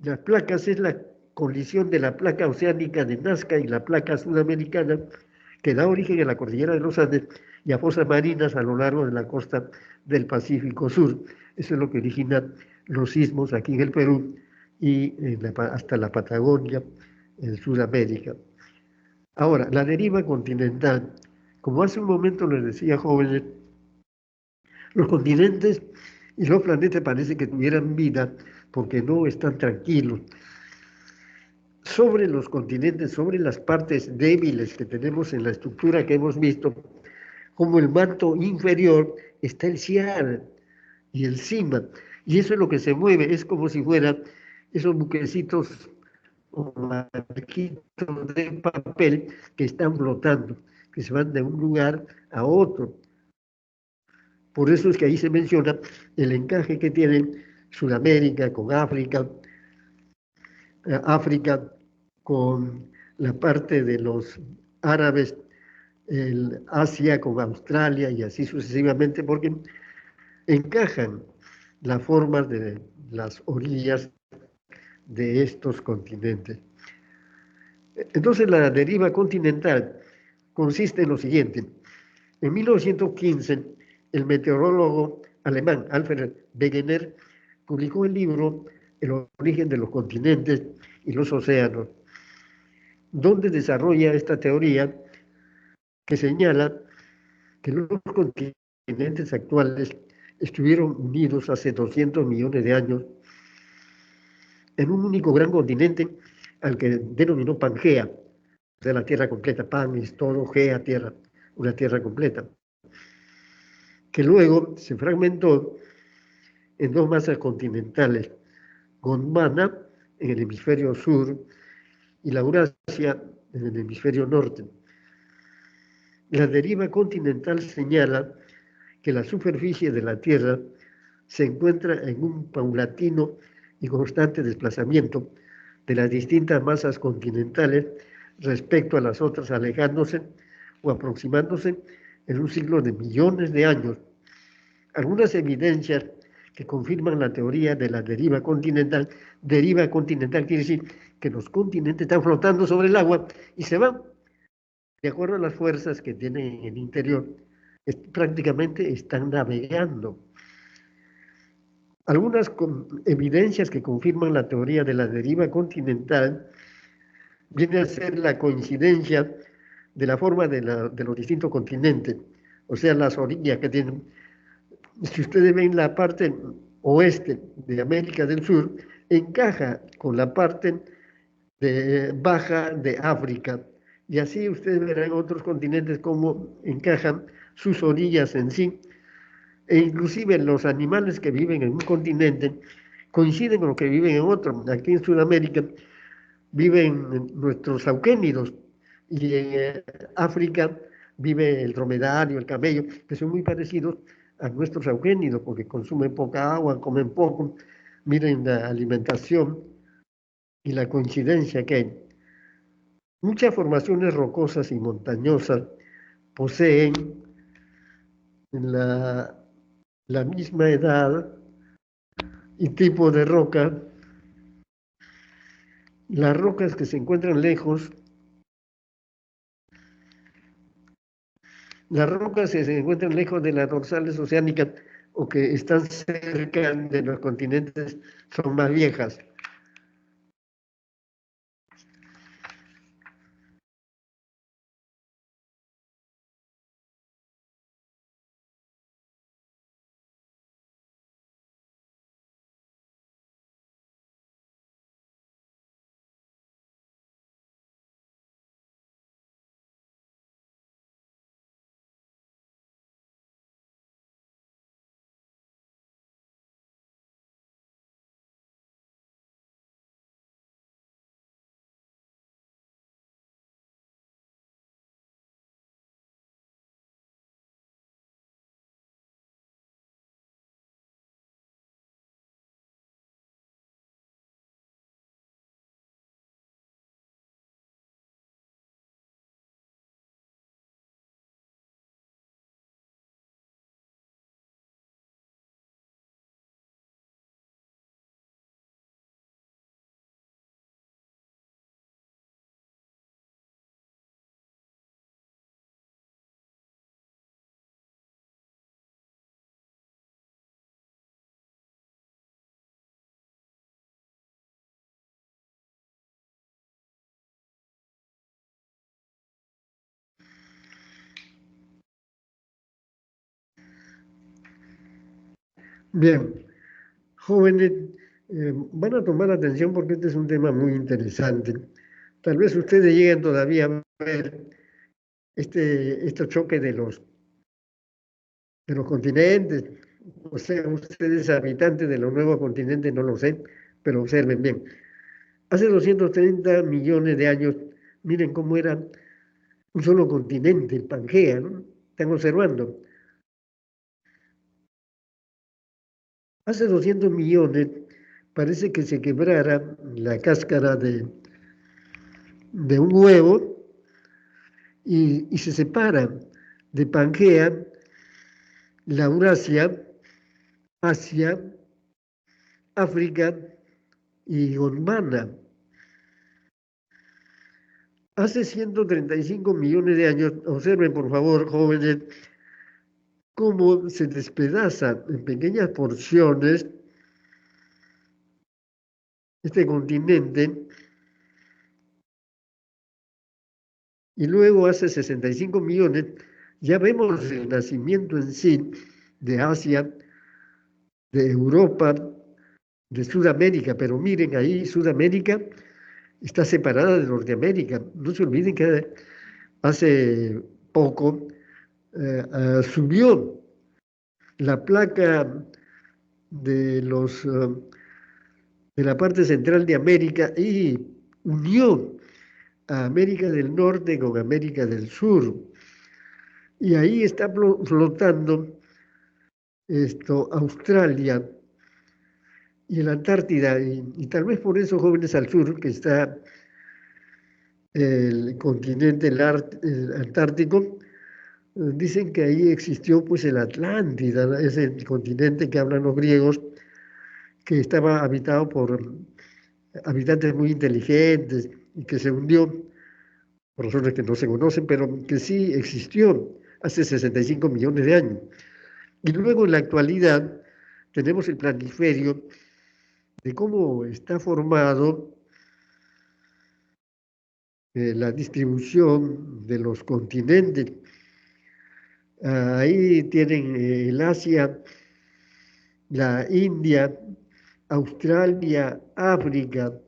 las placas es la colisión de la placa oceánica de Nazca y la placa sudamericana que da origen a la cordillera de los Andes y a fosas marinas a lo largo de la costa del Pacífico Sur. Eso es lo que origina los sismos aquí en el Perú y hasta la Patagonia, en Sudamérica. Ahora, la deriva continental. Como hace un momento les decía, jóvenes, los continentes y los planetas parece que tuvieran vida porque no están tranquilos. Sobre los continentes, sobre las partes débiles que tenemos en la estructura que hemos visto, como el manto inferior, está el ciar y el cima. Y eso es lo que se mueve, es como si fueran esos buquecitos o barquitos de papel que están flotando, que se van de un lugar a otro. Por eso es que ahí se menciona el encaje que tienen Sudamérica con África, África con la parte de los árabes, el Asia con Australia y así sucesivamente, porque encajan las formas de las orillas de estos continentes. Entonces la deriva continental consiste en lo siguiente. En 1915, el meteorólogo alemán Alfred Wegener publicó el libro El origen de los continentes y los océanos, donde desarrolla esta teoría que señala que los continentes actuales estuvieron unidos hace 200 millones de años en un único gran continente al que denominó Pangea, de la Tierra completa. Pan es todo, Gea, tierra, una tierra completa, que luego se fragmentó en dos masas continentales, Gondwana en el hemisferio sur y la Eurasia en el hemisferio norte. La deriva continental señala que la superficie de la Tierra se encuentra en un paulatino y constante desplazamiento de las distintas masas continentales respecto a las otras, alejándose o aproximándose en un ciclo de millones de años. Algunas evidencias que confirman la teoría de la deriva continental quiere decir que los continentes están flotando sobre el agua y se van de acuerdo a las fuerzas que tienen en el interior, prácticamente están navegando. Algunas evidencias que confirman la teoría de la deriva continental viene a ser la coincidencia de la forma de los distintos continentes, o sea, las orillas que tienen. Si ustedes ven la parte oeste de América del Sur, encaja con la parte baja de África. Y así ustedes verán otros continentes cómo encajan sus orillas en sí. E inclusive los animales que viven en un continente coinciden con los que viven en otro. Aquí en Sudamérica viven nuestros auquénidos y en África vive el dromedario, el camello, que son muy parecidos a nuestros auquénidos porque consumen poca agua, comen poco. Miren la alimentación y la coincidencia que hay. Muchas formaciones rocosas y montañosas poseen la, la misma edad y tipo de roca. Las rocas que se encuentran lejos, las rocas que se encuentran lejos de las dorsales oceánicas o que están cerca de los continentes son más viejas. Bien, jóvenes, van a tomar atención porque este es un tema muy interesante. Tal vez ustedes lleguen todavía a ver este choque de los continentes. O sea, ustedes habitantes de los nuevos continentes, no lo sé, pero observen bien. Hace 230 millones de años, miren cómo era un solo continente, el Pangea, ¿no? Están observando. Hace 200 millones parece que se quebrara la cáscara de un huevo y se separa de Pangea, la Eurasia, Asia, África y Gondwana. Hace 135 millones de años, observen por favor, jóvenes, cómo se despedaza en pequeñas porciones este continente y luego hace 65 millones ya vemos el nacimiento en sí de Asia, de Europa, de Sudamérica, pero miren ahí Sudamérica está separada de Norteamérica. No se olviden que hace poco subió la placa de de la parte central de América y unió a América del Norte con América del Sur. Y ahí está flotando Australia y la Antártida, y tal vez por eso jóvenes al sur, que está el continente el Antártico, dicen que ahí existió pues el Atlántida, ¿no? Ese continente que hablan los griegos, que estaba habitado por habitantes muy inteligentes y que se hundió por razones que no se conocen, pero que sí existió hace 65 millones de años. Y luego en la actualidad tenemos el planiferio de cómo está formado la distribución de los continentes. Ahí tienen el Asia, la India, Australia, África,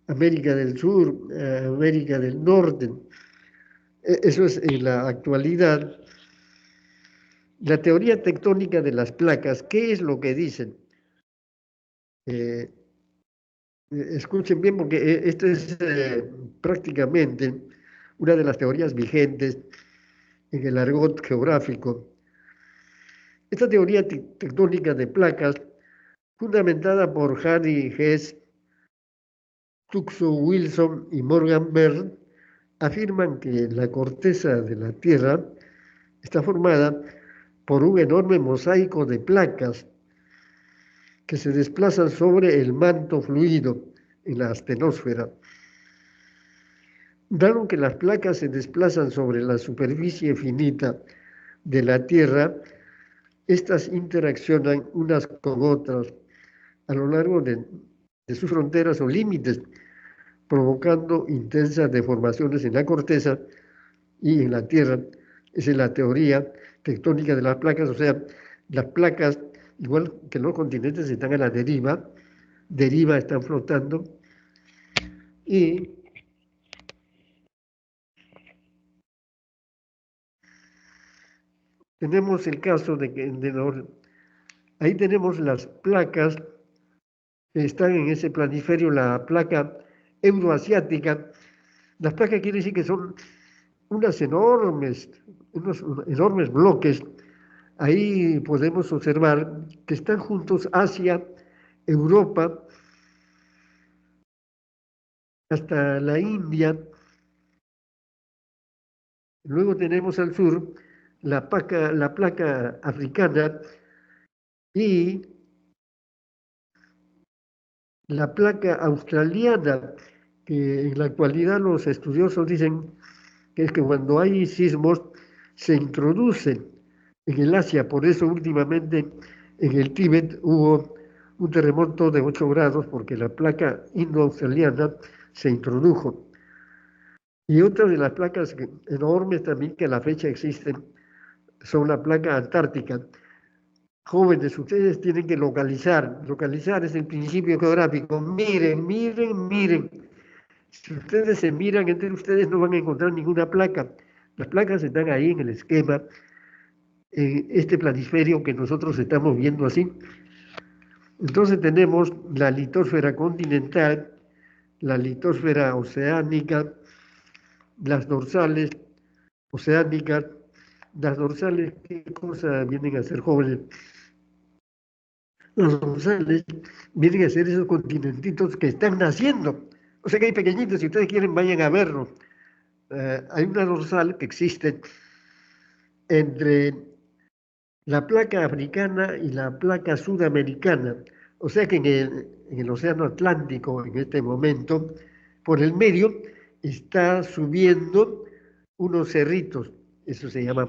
América del Sur, América del Norte. Eso es en la actualidad. La teoría tectónica de las placas, ¿qué es lo que dicen? Eh, Escuchen bien porque esta es prácticamente una de las teorías vigentes en el argot geográfico. Esta teoría tectónica de placas, fundamentada por Harry Hess, Tuxo Wilson y Morgan Byrne, afirman que la corteza de la Tierra está formada por un enorme mosaico de placas que se desplazan sobre el manto fluido en la astenosfera. Dado que las placas se desplazan sobre la superficie finita de la Tierra, estas interaccionan unas con otras a lo largo de sus fronteras o límites, provocando intensas deformaciones en la corteza y en la Tierra. Esa es la teoría tectónica de las placas, o sea, las placas, igual que los continentes, están a la deriva están flotando, y tenemos el caso de que ahí tenemos las placas que están en ese planiferio, la placa euroasiática. Las placas quiere decir que son unos enormes bloques. Ahí podemos observar que están juntos Asia, Europa, hasta la India. Luego tenemos al sur la placa africana y la placa australiana, que en la actualidad los estudiosos dicen que es que cuando hay sismos se introducen en el Asia, por eso últimamente en el Tíbet hubo un terremoto de 8 grados porque la placa indo-australiana se introdujo. Y otras de las placas enormes también que a la fecha existen son la placa antártica. Jóvenes, ustedes tienen que localizar. Localizar es el principio geográfico. Miren, miren, miren. Si ustedes se miran entre ustedes no van a encontrar ninguna placa. Las placas están ahí en el esquema, en este planisferio que nosotros estamos viendo así. Entonces tenemos la litosfera continental, la litosfera oceánica, las dorsales oceánicas. Las dorsales, ¿qué cosa vienen a ser, jóvenes? Las dorsales vienen a ser esos continentitos que están naciendo. O sea que hay pequeñitos, si ustedes quieren vayan a verlos. Hay una dorsal que existe entre la placa africana y la placa sudamericana. O sea que en el Océano Atlántico, en este momento, por el medio, está subiendo unos cerritos. Eso se llama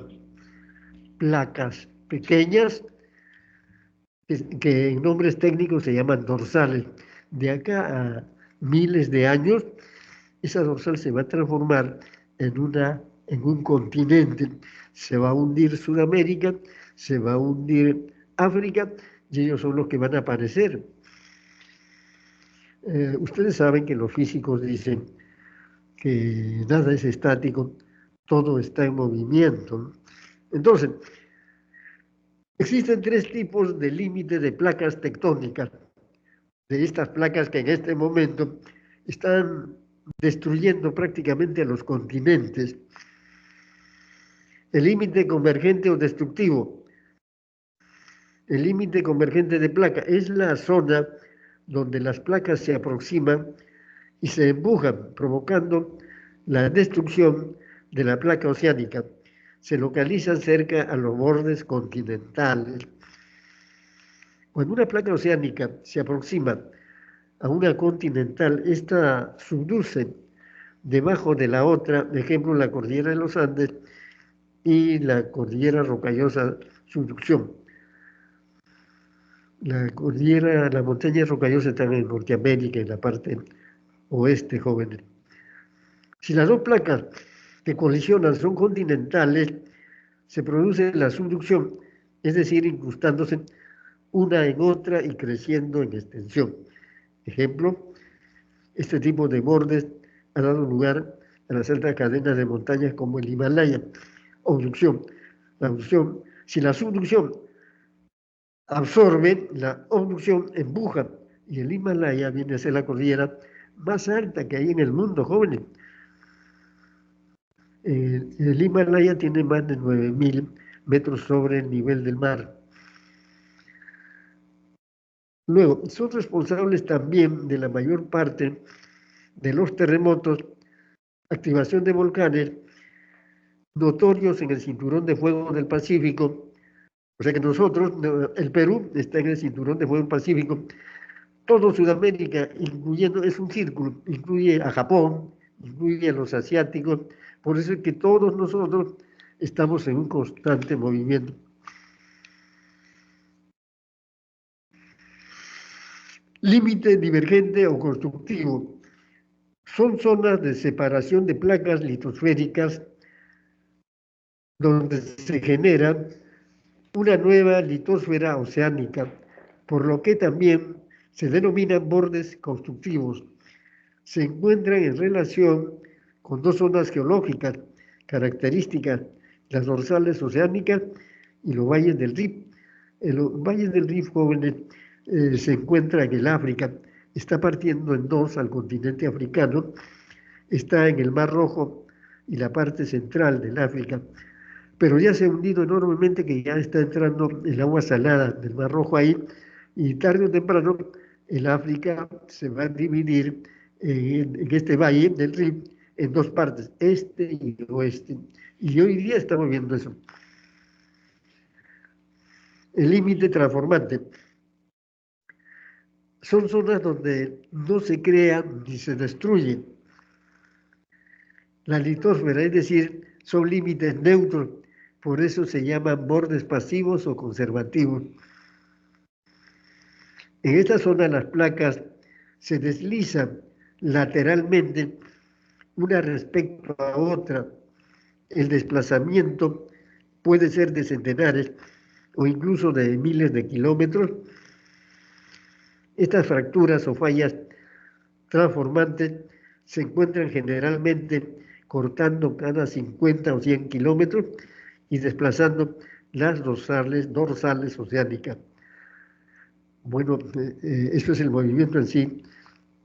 placas pequeñas, que en nombres técnicos se llaman dorsales. De acá a miles de años, esa dorsal se va a transformar en un continente. Se va a hundir Sudamérica, se va a hundir África, y ellos son los que van a aparecer. Ustedes saben que los físicos dicen que nada es estático, todo está en movimiento. Entonces, existen tres tipos de límite de placas tectónicas, de estas placas que en este momento están destruyendo prácticamente a los continentes. El límite convergente o destructivo. El límite convergente de placa es la zona donde las placas se aproximan y se empujan, provocando la destrucción de la placa oceánica. Se localizan cerca a los bordes continentales. Cuando una placa oceánica se aproxima a una continental, esta subduce debajo de la otra, por ejemplo, la cordillera de los Andes y la cordillera rocallosa subducción. La cordillera, las montañas rocallosas están en Norteamérica, en la parte oeste, jóvenes. Si las dos placas que colisionan son continentales, se produce la subducción, es decir, incrustándose una en otra y creciendo en extensión. Ejemplo, este tipo de bordes ha dado lugar a las altas cadenas de montañas como el Himalaya. Obducción. La abducción, si la subducción absorbe, la obducción empuja, y el Himalaya viene a ser la cordillera más alta que hay en el mundo, jóvenes. El Himalaya tiene más de 9.000 metros sobre el nivel del mar. Luego, son responsables también de la mayor parte de los terremotos, activación de volcanes notorios en el cinturón de fuego del Pacífico. O sea que nosotros, el Perú está en el cinturón de fuego del Pacífico. Todo Sudamérica, incluyendo, es un círculo, incluye a Japón, incluye a los asiáticos. Por eso es que todos nosotros estamos en un constante movimiento. Límite divergente o constructivo. Son zonas de separación de placas litosféricas donde se genera una nueva litosfera oceánica, por lo que también se denominan bordes constructivos. Se encuentran en relación con dos zonas geológicas características, las dorsales oceánicas y los valles del Rif. En los valles del Rif, jóvenes, se encuentra en el África, está partiendo en dos al continente africano, está en el Mar Rojo y la parte central del África, pero ya se ha hundido enormemente, que ya está entrando el agua salada del Mar Rojo ahí, y tarde o temprano el África se va a dividir en este valle del Rif en dos partes, este y oeste. Y hoy día estamos viendo eso. El límite transformante. Son zonas donde no se crea ni se destruye la litosfera, es decir, son límites neutros, por eso se llaman bordes pasivos o conservativos. En esta zona las placas se deslizan lateralmente una respecto a otra. El desplazamiento puede ser de centenares o incluso de miles de kilómetros. Estas fracturas o fallas transformantes se encuentran generalmente cortando cada 50 o 100 kilómetros y desplazando las dorsales oceánicas. Bueno, eso es el movimiento en sí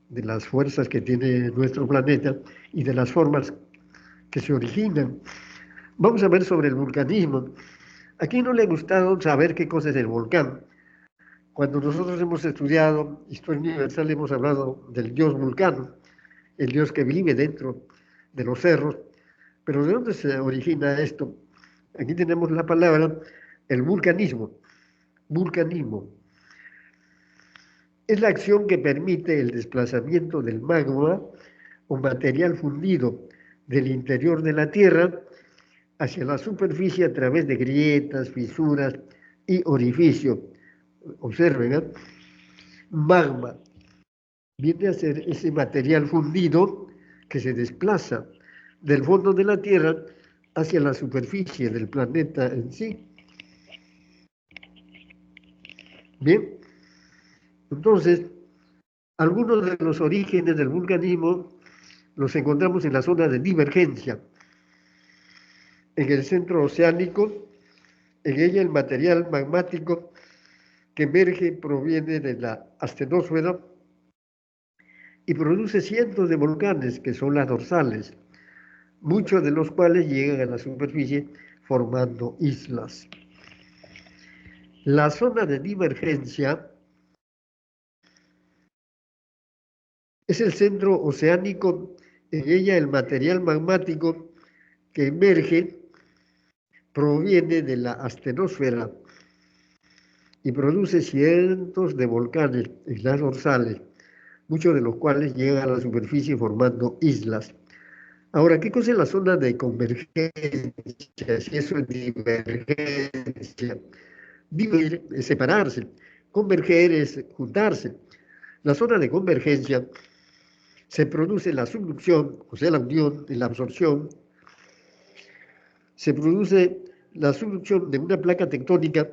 de las fuerzas que tiene nuestro planeta y de las formas que se originan. Vamos a ver sobre el vulcanismo. Aquí no le ha gustado saber qué cosa es el volcán. Cuando nosotros hemos estudiado historia universal, hemos hablado del dios Vulcano, el dios que vive dentro de los cerros. Pero ¿de dónde se origina esto? Aquí tenemos la palabra el vulcanismo. Vulcanismo es la acción que permite el desplazamiento del magma o material fundido del interior de la Tierra hacia la superficie a través de grietas, fisuras y orificios. Observen, ¿eh? Magma viene a ser ese material fundido que se desplaza del fondo de la Tierra hacia la superficie del planeta en sí. Bien, entonces, algunos de los orígenes del vulcanismo los encontramos en la zona de divergencia, en el centro oceánico. En ella el material magmático que emerge proviene de la astenosfera y produce cientos de volcanes que son las dorsales, muchos de los cuales llegan a la superficie formando islas. La zona de divergencia es el centro oceánico. En ella el material magmático que emerge proviene de la astenosfera y produce cientos de volcanes en las dorsales, muchos de los cuales llegan a la superficie formando islas. Ahora, ¿qué cosa es la zona de convergencia? Si eso es divergencia. Dividir es separarse, converger es juntarse. La zona de convergencia se produce la subducción, o sea, la unión y la absorción. Se produce la subducción de una placa tectónica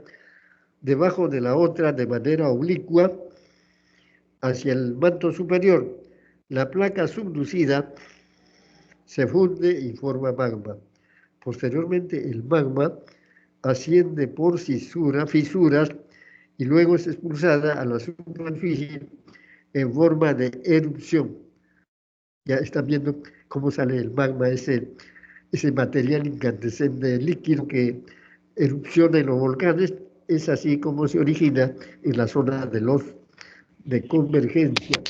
debajo de la otra de manera oblicua hacia el manto superior. La placa subducida se funde y forma magma. Posteriormente, el magma asciende por fisuras y luego es expulsada a la superficie en forma de erupción. Ya están viendo cómo sale el magma, ese material incandescente líquido que erupciona en los volcanes. Es así como se origina en la zona de convergencia.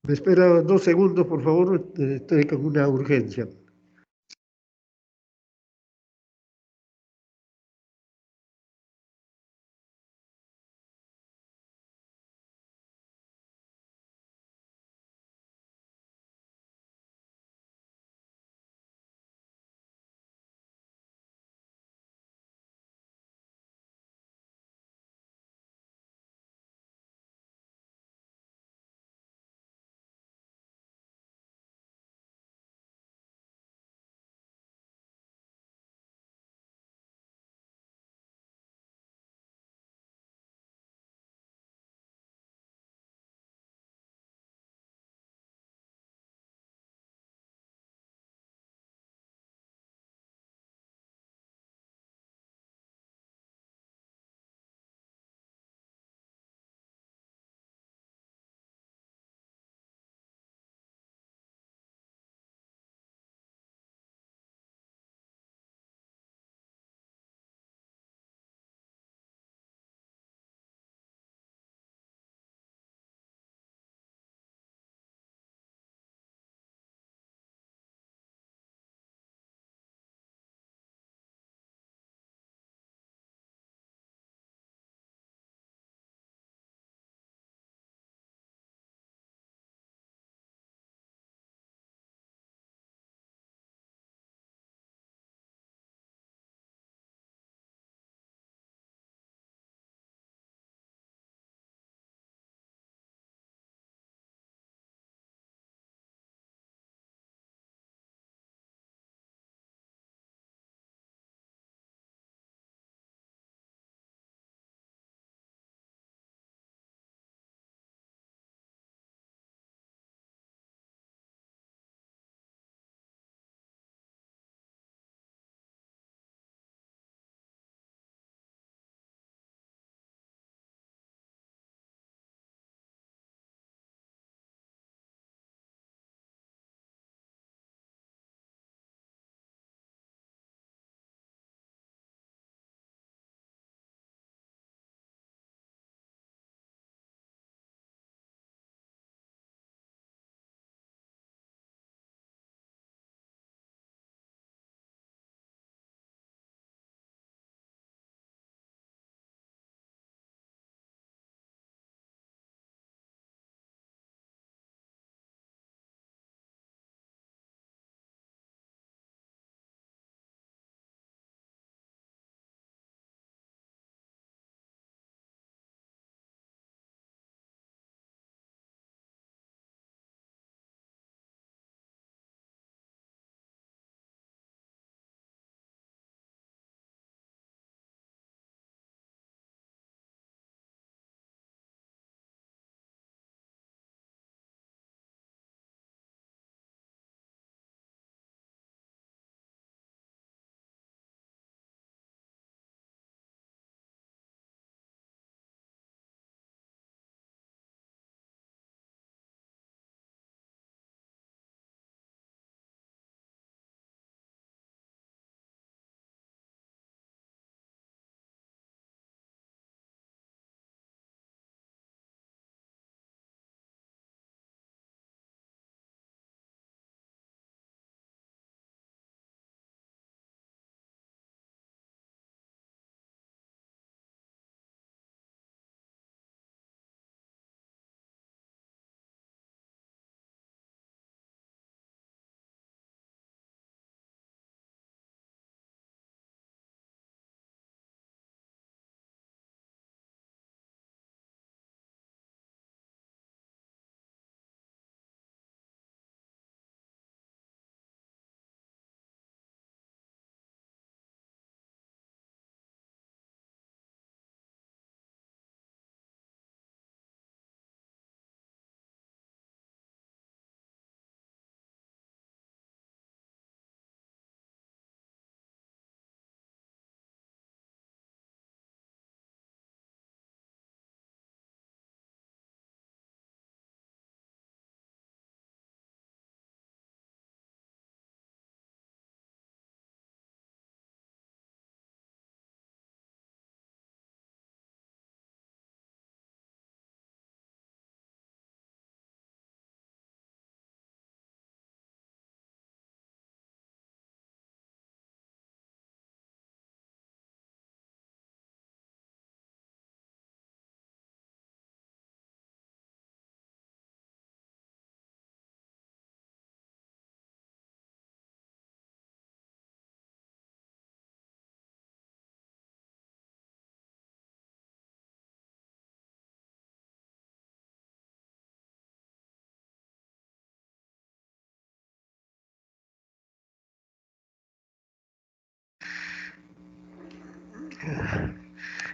Me espera 2 segundos, por favor, estoy con una urgencia.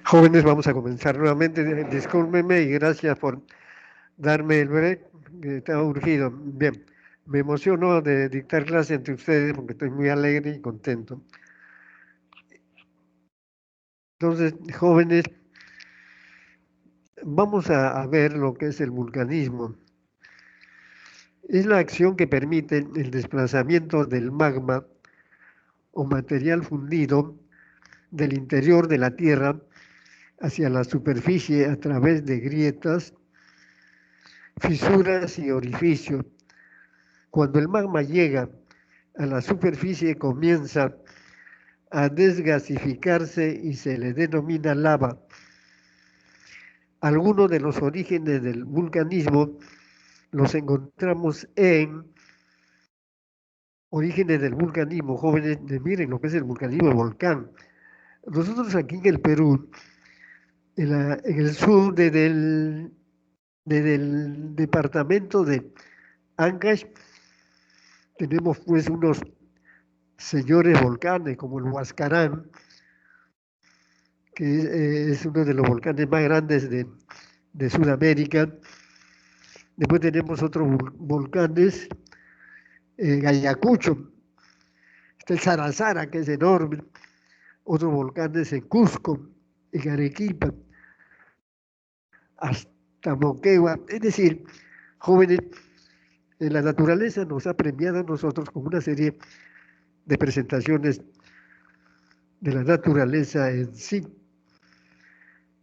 Jóvenes, vamos a comenzar nuevamente. Discúlpenme y gracias por darme el break, que estaba urgido. Bien, me emociono de dictar clase entre ustedes porque estoy muy alegre y contento. Entonces, jóvenes, vamos a ver lo que es el vulcanismo. Es la acción que permite el desplazamiento del magma o material fundido del interior de la Tierra hacia la superficie a través de grietas, fisuras y orificios. Cuando el magma llega a la superficie comienza a desgasificarse y se le denomina lava. Algunos de los orígenes del vulcanismo los encontramos en Orígenes del vulcanismo, jóvenes, miren lo que es el vulcanismo, el volcán. Nosotros aquí en el Perú, en el sur desde el departamento de Ancash, tenemos pues unos señores volcanes como el Huascarán, que es uno de los volcanes más grandes de Sudamérica. Después tenemos otros volcanes, Ayacucho, está el Sarazara, que es enorme, otros volcanes en Cusco, en Arequipa, hasta Moquegua. Es decir, jóvenes, la naturaleza nos ha premiado a nosotros con una serie de presentaciones de la naturaleza en sí.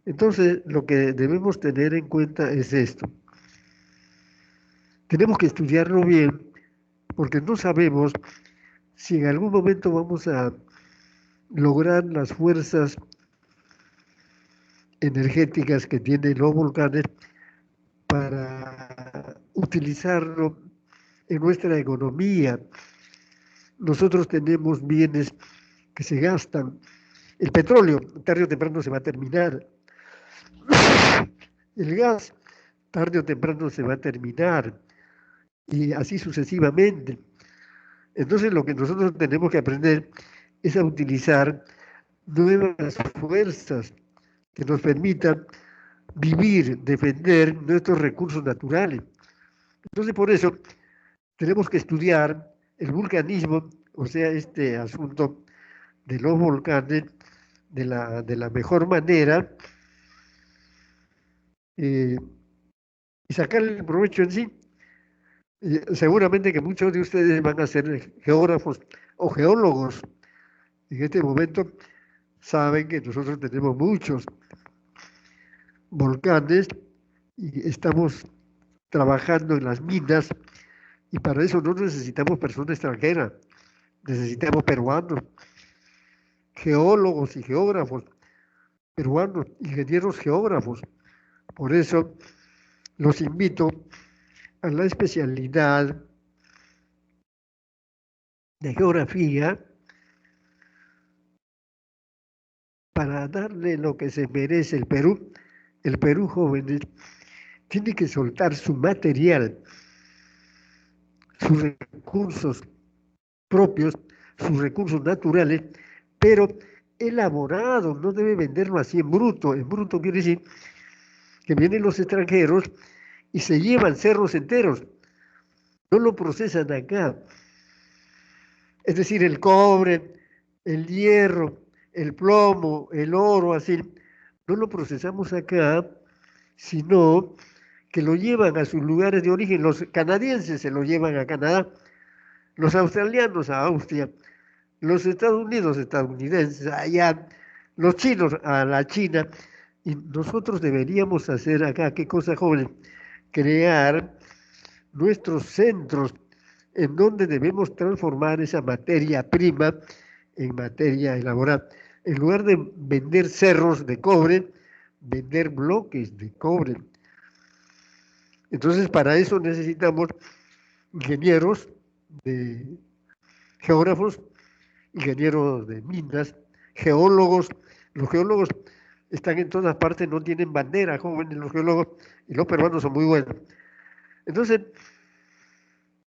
Entonces, lo que debemos tener en cuenta es esto. Tenemos que estudiarlo bien porque no sabemos si en algún momento vamos a lograr las fuerzas energéticas que tienen los volcanes para utilizarlo en nuestra economía. Nosotros tenemos bienes que se gastan. El petróleo, tarde o temprano se va a terminar. El gas, tarde o temprano se va a terminar. Y así sucesivamente. Entonces lo que nosotros tenemos que aprender es a utilizar nuevas fuerzas que nos permitan vivir, defender nuestros recursos naturales. Entonces por eso tenemos que estudiar el vulcanismo, o sea, este asunto de los volcanes de la mejor manera eh, y sacarle el provecho en sí. Seguramente que muchos de ustedes van a ser geógrafos o geólogos. En este momento saben que nosotros tenemos muchos volcanes y estamos trabajando en las minas y para eso no necesitamos personas extranjeras, necesitamos peruanos, geólogos y geógrafos, peruanos, ingenieros geógrafos. Por eso los invito a la especialidad de geografía para darle lo que se merece el Perú. El Perú, jóvenes, tiene que soltar su material, sus recursos propios, sus recursos naturales, pero elaborado, no debe venderlo así en bruto. En bruto quiere decir que vienen los extranjeros y se llevan cerros enteros, no lo procesan acá. Es decir, el cobre, el hierro, el plomo, el oro, así, no lo procesamos acá, sino que lo llevan a sus lugares de origen. Los canadienses se lo llevan a Canadá, los australianos a Austria, los Estados Unidos estadounidenses allá, los chinos a la China. Y nosotros deberíamos hacer acá, ¿qué cosa, jóvenes? Crear nuestros centros en donde debemos transformar esa materia prima en materia elaborada. En lugar de vender cerros de cobre, vender bloques de cobre. Entonces, para eso necesitamos ingenieros, de geógrafos, ingenieros de minas, geólogos. Los geólogos están en todas partes, no tienen bandera, jóvenes los geólogos, y los peruanos son muy buenos. Entonces,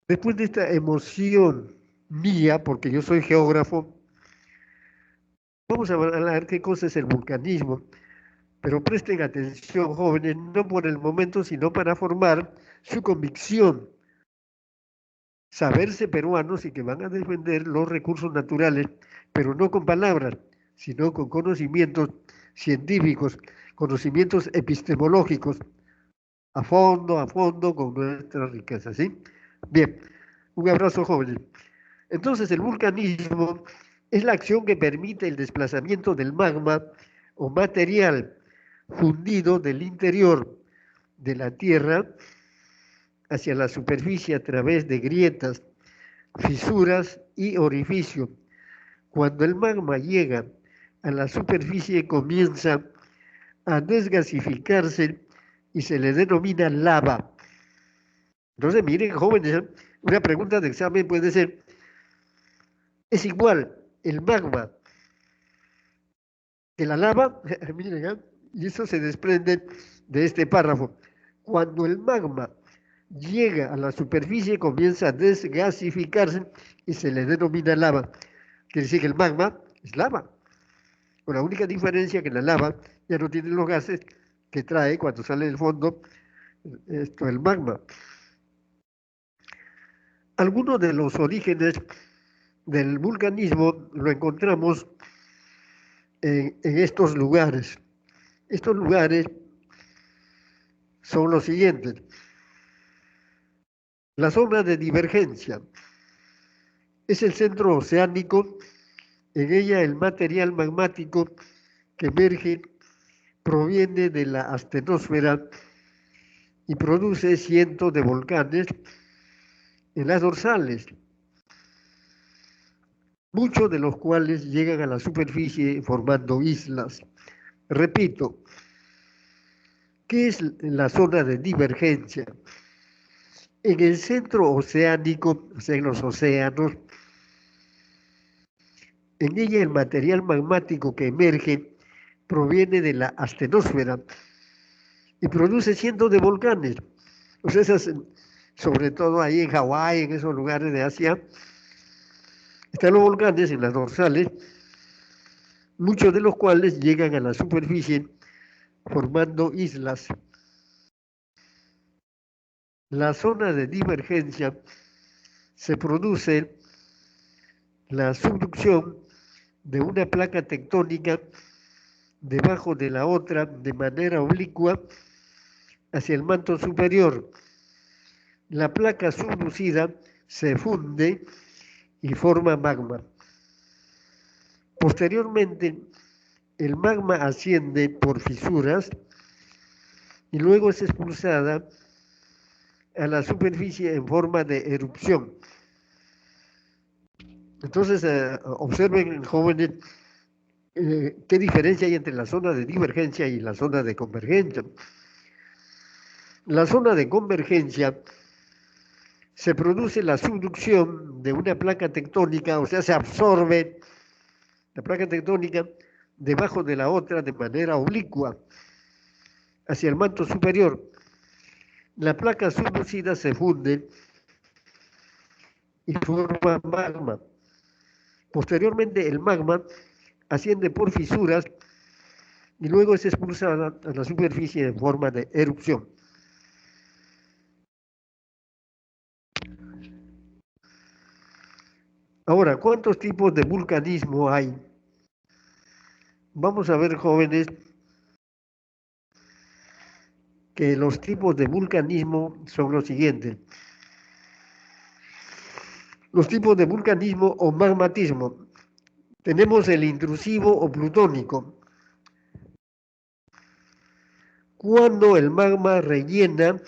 después de esta emoción mía, porque yo soy geógrafo, Vamos a hablar qué cosa es el vulcanismo, pero presten atención, jóvenes, no por el momento, sino para formar su convicción, saberse peruanos y que van a defender los recursos naturales, pero no con palabras, sino con conocimientos científicos, conocimientos epistemológicos, a fondo con nuestra riqueza, ¿sí? Bien, un abrazo, jóvenes. Entonces, el vulcanismo es la acción que permite el desplazamiento del magma o material fundido del interior de la Tierra hacia la superficie a través de grietas, fisuras y orificios. Cuando el magma llega a la superficie comienza a desgasificarse y se le denomina lava. Entonces, miren, jóvenes, una pregunta de examen puede ser, ¿es igual el magma que la lava? Miren, y eso se desprende de este párrafo. Cuando el magma llega a la superficie, comienza a desgasificarse y se le denomina lava. Quiere decir que el magma es lava. Con la única diferencia que la lava ya no tiene los gases que trae cuando sale del fondo el magma. Algunos de los orígenes del vulcanismo lo encontramos en estos lugares. Estos lugares son los siguientes. La zona de divergencia es el centro oceánico. En ella el material magmático que emerge proviene de la astenosfera y produce cientos de volcanes en las dorsales, muchos de los cuales llegan a la superficie formando islas. Repito, ¿qué es la zona de divergencia? En el centro oceánico, o sea, en los océanos, en ella el material magmático que emerge proviene de la astenosfera y produce cientos de volcanes. O sea, sobre todo ahí en Hawái, en esos lugares de Asia, están los volcanes en las dorsales, muchos de los cuales llegan a la superficie formando islas. La zona de divergencia se produce la subducción de una placa tectónica debajo de la otra de manera oblicua hacia el manto superior. La placa subducida se funde y forma magma. Posteriormente, el magma asciende por fisuras y luego es expulsada a la superficie en forma de erupción. Entonces, observen, jóvenes, qué diferencia hay entre la zona de divergencia y la zona de convergencia. La zona de convergencia se produce la subducción de una placa tectónica, o sea, se absorbe la placa tectónica debajo de la otra de manera oblicua hacia el manto superior. La placa subducida se funde y forma magma. Posteriormente, el magma asciende por fisuras y luego es expulsada a la superficie en forma de erupción. Ahora, ¿cuántos tipos de vulcanismo hay? Vamos a ver, jóvenes, que los tipos de vulcanismo son los siguientes. Los tipos de vulcanismo o magmatismo. Tenemos el intrusivo o plutónico. Cuando el magma rellena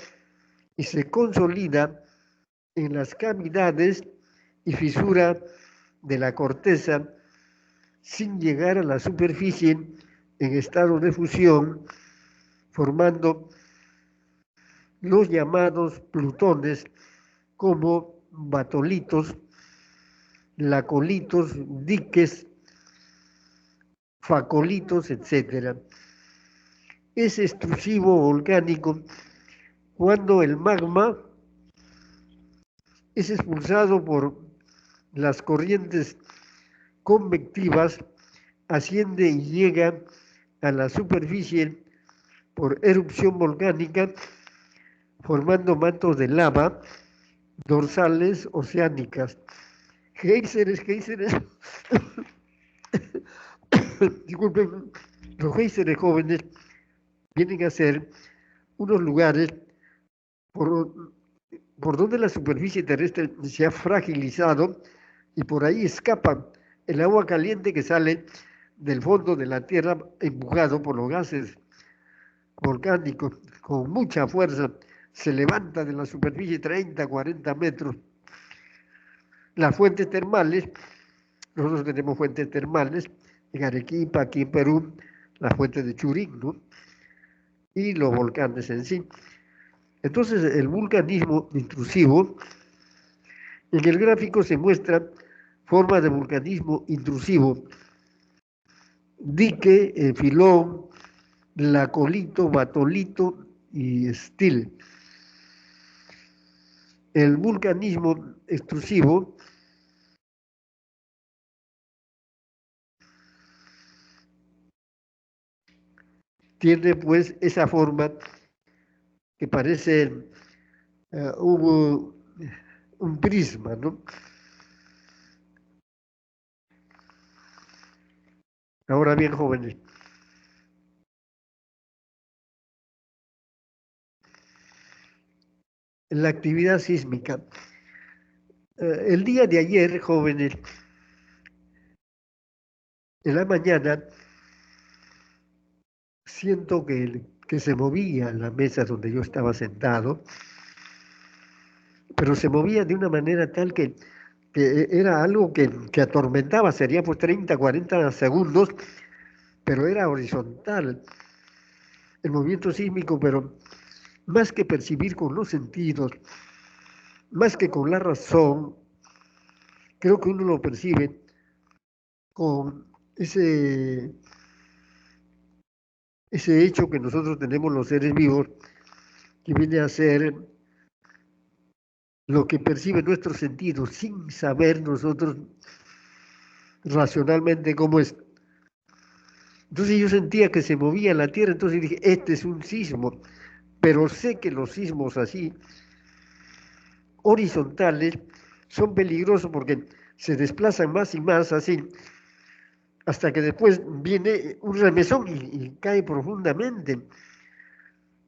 y se consolida en las cavidades y fisura de la corteza sin llegar a la superficie en estado de fusión, formando los llamados plutones como batolitos, lacolitos, diques, facolitos, etc. Es extrusivo volcánico cuando el magma es expulsado por las corrientes convectivas asciende y llega a la superficie por erupción volcánica, formando mantos de lava dorsales oceánicas. Géiseres, disculpen, los géiseres jóvenes vienen a ser unos lugares por, por donde la superficie terrestre se ha fragilizado y por ahí escapa el agua caliente que sale del fondo de la Tierra empujado por los gases volcánicos con mucha fuerza. Se levanta de la superficie 30, 40 metros. Las fuentes termales, nosotros tenemos fuentes termales en Arequipa, aquí en Perú, las fuentes de Churín, ¿no? Y los volcanes en sí. Entonces, el vulcanismo intrusivo, en el gráfico se muestra formas de vulcanismo intrusivo, dique, filón, lacolito, batolito y estil. El vulcanismo extrusivo tiene pues esa forma que parece hubo un prisma, ¿no? Ahora bien, jóvenes, la actividad sísmica. El día de ayer, jóvenes, en la mañana, siento que se movía la mesa donde yo estaba sentado, pero se movía de una manera tal que era algo que atormentaba, sería pues 30, 40 segundos, pero era horizontal el movimiento sísmico, pero más que percibir con los sentidos, más que con la razón, creo que uno lo percibe con ese hecho que nosotros tenemos los seres vivos, que viene a ser lo que percibe nuestros sentidos sin saber nosotros racionalmente cómo es. Entonces yo sentía que se movía la tierra, entonces dije, este es un sismo, pero sé que los sismos así, horizontales, son peligrosos porque se desplazan más y más así, hasta que después viene un remesón y cae profundamente.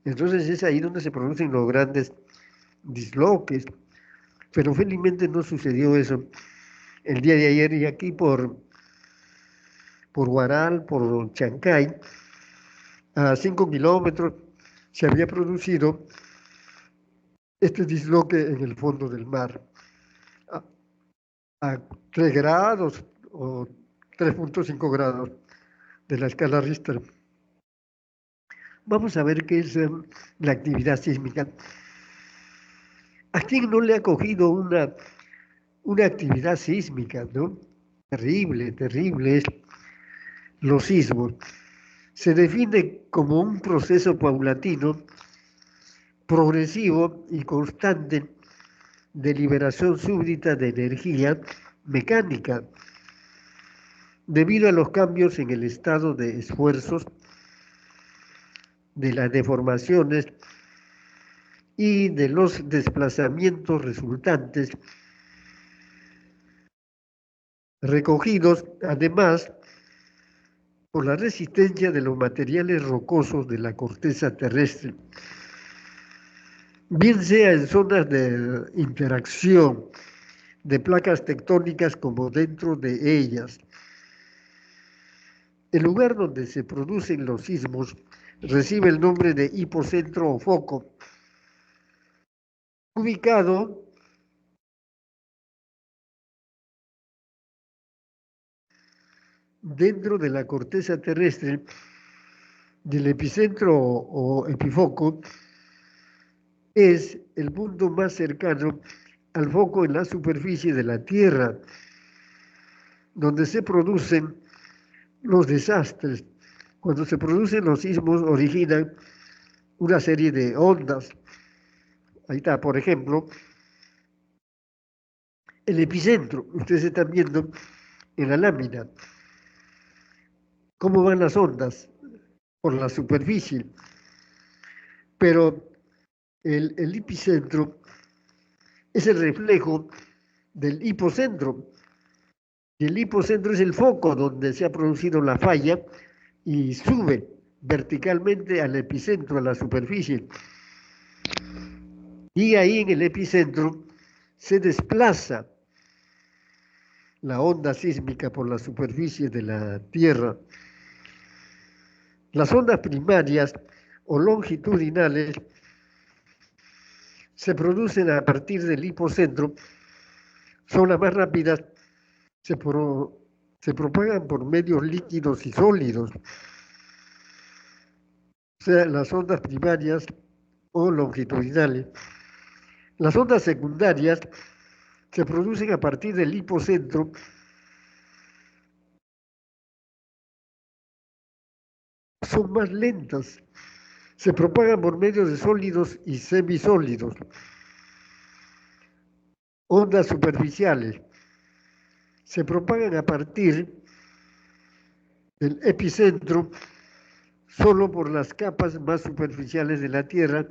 Entonces es ahí donde se producen los grandes disloques, pero felizmente no sucedió eso el día de ayer y aquí por Huaral, por Chancay, a 5 kilómetros, se había producido este disloque en el fondo del mar, a, a 3 grados o 3,5 grados de la escala Richter. Vamos a ver qué es la actividad sísmica. ¿A quién no le ha cogido una actividad sísmica, no? Terrible, terrible es los sismos. Se define como un proceso paulatino, progresivo y constante de liberación súbita de energía mecánica debido a los cambios en el estado de esfuerzos, de las deformaciones y de los desplazamientos resultantes, recogidos además por la resistencia de los materiales rocosos de la corteza terrestre, bien sea en zonas de interacción de placas tectónicas como dentro de ellas. El lugar donde se producen los sismos recibe el nombre de hipocentro o foco, ubicado dentro de la corteza terrestre del epicentro o epifoco, es el punto más cercano al foco en la superficie de la Tierra, donde se producen los desastres. Cuando se producen los sismos originan una serie de ondas. Ahí está, por ejemplo, el epicentro. Ustedes están viendo en la lámina cómo van las ondas por la superficie, pero el epicentro es el reflejo del hipocentro, y el hipocentro es el foco donde se ha producido la falla y sube verticalmente al epicentro, a la superficie. Y ahí en el epicentro se desplaza la onda sísmica por la superficie de la Tierra. Las ondas primarias o longitudinales se producen a partir del hipocentro, son las más rápidas, se, se propagan por medios líquidos y sólidos, o sea, las ondas primarias o longitudinales. Las ondas secundarias se producen a partir del hipocentro, son más lentas, se propagan por medios de sólidos y semisólidos. Ondas superficiales se propagan a partir del epicentro solo por las capas más superficiales de la Tierra.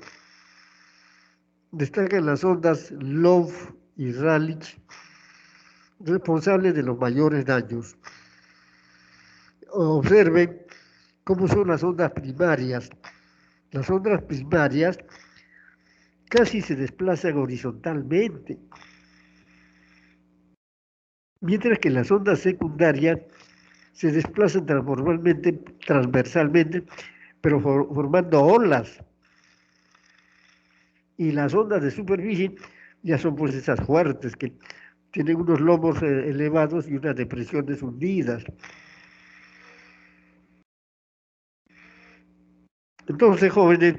Destacan las ondas Love y Rayleigh, responsables de los mayores daños. Observen cómo son las ondas primarias. Las ondas primarias casi se desplazan horizontalmente, mientras que las ondas secundarias se desplazan transversalmente, pero formando olas. Y las ondas de superficie ya son pues esas fuertes que tienen unos lomos elevados y unas depresiones hundidas. Entonces, jóvenes,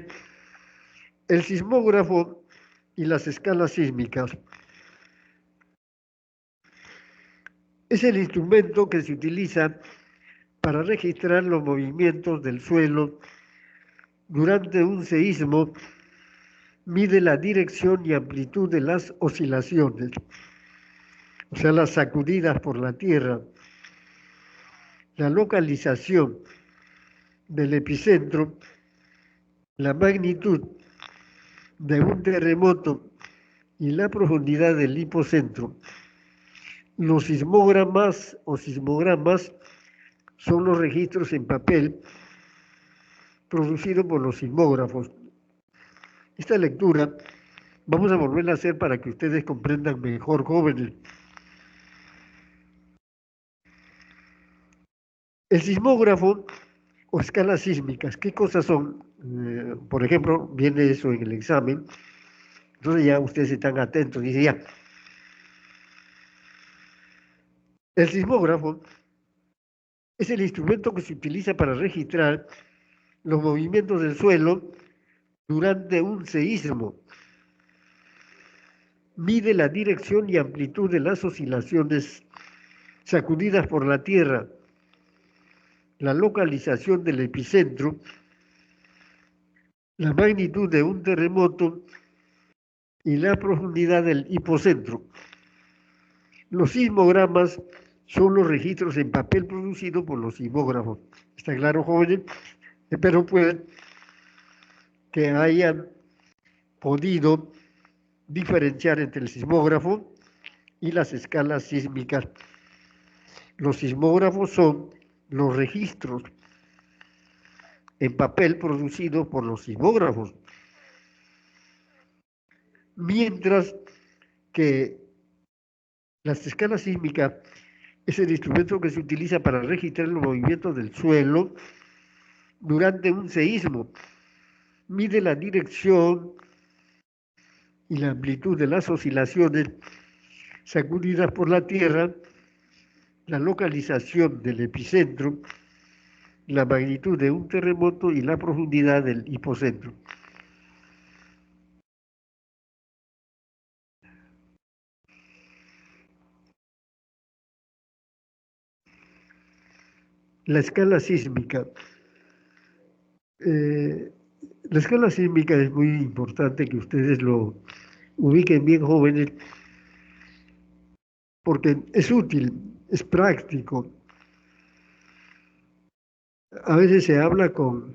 el sismógrafo y las escalas sísmicas es el instrumento que se utiliza para registrar los movimientos del suelo durante un seísmo, mide la dirección y amplitud de las oscilaciones, o sea, las sacudidas por la Tierra, la localización del epicentro, la magnitud de un terremoto y la profundidad del hipocentro. Los sismogramas o sismogramas son los registros en papel producidos por los sismógrafos. Esta lectura vamos a volverla a hacer para que ustedes comprendan mejor, jóvenes. El sismógrafo o escalas sísmicas, ¿qué cosas son? Por ejemplo, viene eso en el examen, entonces ya ustedes están atentos, dice ya. El sismógrafo es el instrumento que se utiliza para registrar los movimientos del suelo durante un seísmo. Mide la dirección y amplitud de las oscilaciones sacudidas por la Tierra, la localización del epicentro, la magnitud de un terremoto y la profundidad del hipocentro. Los sismogramas son los registros en papel producidos por los sismógrafos. ¿Está claro, jóvenes? Espero pues que hayan podido diferenciar entre el sismógrafo y las escalas sísmicas. Los sismógrafos son los registros en papel producidos por los sismógrafos, mientras que las escalas sísmicas es el instrumento que se utiliza para registrar los movimientos del suelo durante un seísmo. Mide la dirección y la amplitud de las oscilaciones sacudidas por la Tierra, la localización del epicentro, la magnitud de un terremoto y la profundidad del hipocentro. La escala sísmica. La escala sísmica es muy importante que ustedes lo ubiquen bien, jóvenes, porque es útil, es práctico. A veces se habla con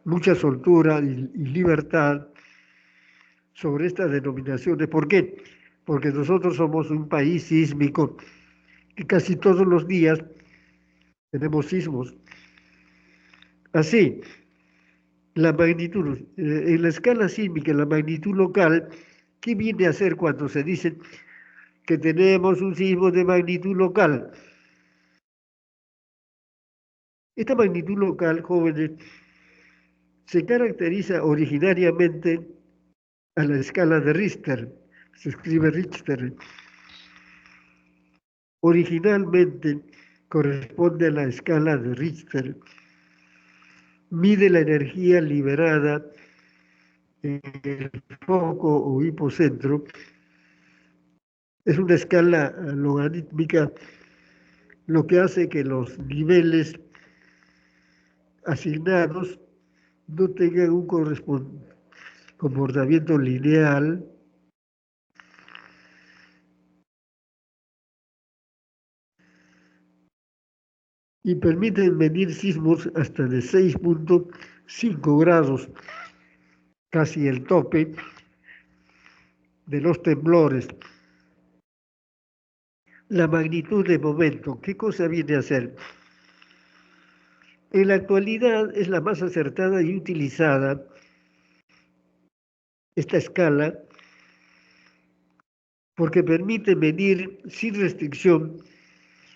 mucha soltura y libertad sobre estas denominaciones. ¿Por qué? Porque nosotros somos un país sísmico y casi todos los días tenemos sismos. Así, la magnitud, en la escala sísmica, la magnitud local, ¿qué viene a ser cuando se dice que tenemos un sismo de magnitud local? Esta magnitud local, jóvenes, se caracteriza originariamente a la escala de Richter, se escribe Richter. Originalmente corresponde a la escala de Richter. Mide la energía liberada en el foco o hipocentro. Es una escala logarítmica, lo que hace que los niveles asignados no tengan un comportamiento lineal y permiten medir sismos hasta de 6.5 grados, casi el tope de los temblores. La magnitud de momento, ¿qué cosa viene a ser? En la actualidad es la más acertada y utilizada esta escala porque permite medir sin restricción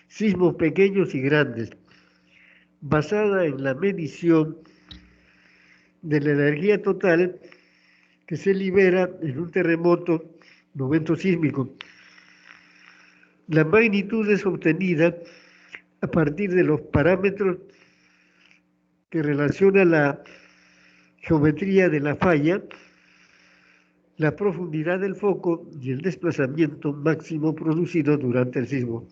sismos pequeños y grandes, basada en la medición de la energía total que se libera en un terremoto, momento sísmico. La magnitud es obtenida a partir de los parámetros que relaciona la geometría de la falla, la profundidad del foco y el desplazamiento máximo producido durante el sismo.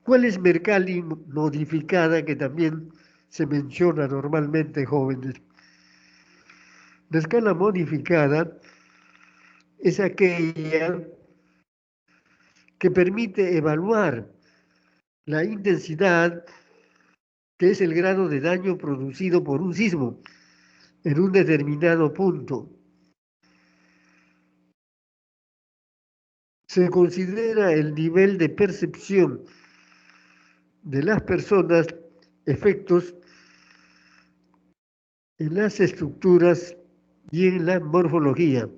¿Cuál es Mercalli modificada que también se menciona normalmente, jóvenes? La escala modificada es aquella que permite evaluar la intensidad, que es el grado de daño producido por un sismo en un determinado punto. Se considera el nivel de percepción de las personas, efectos en las estructuras y en la morfología.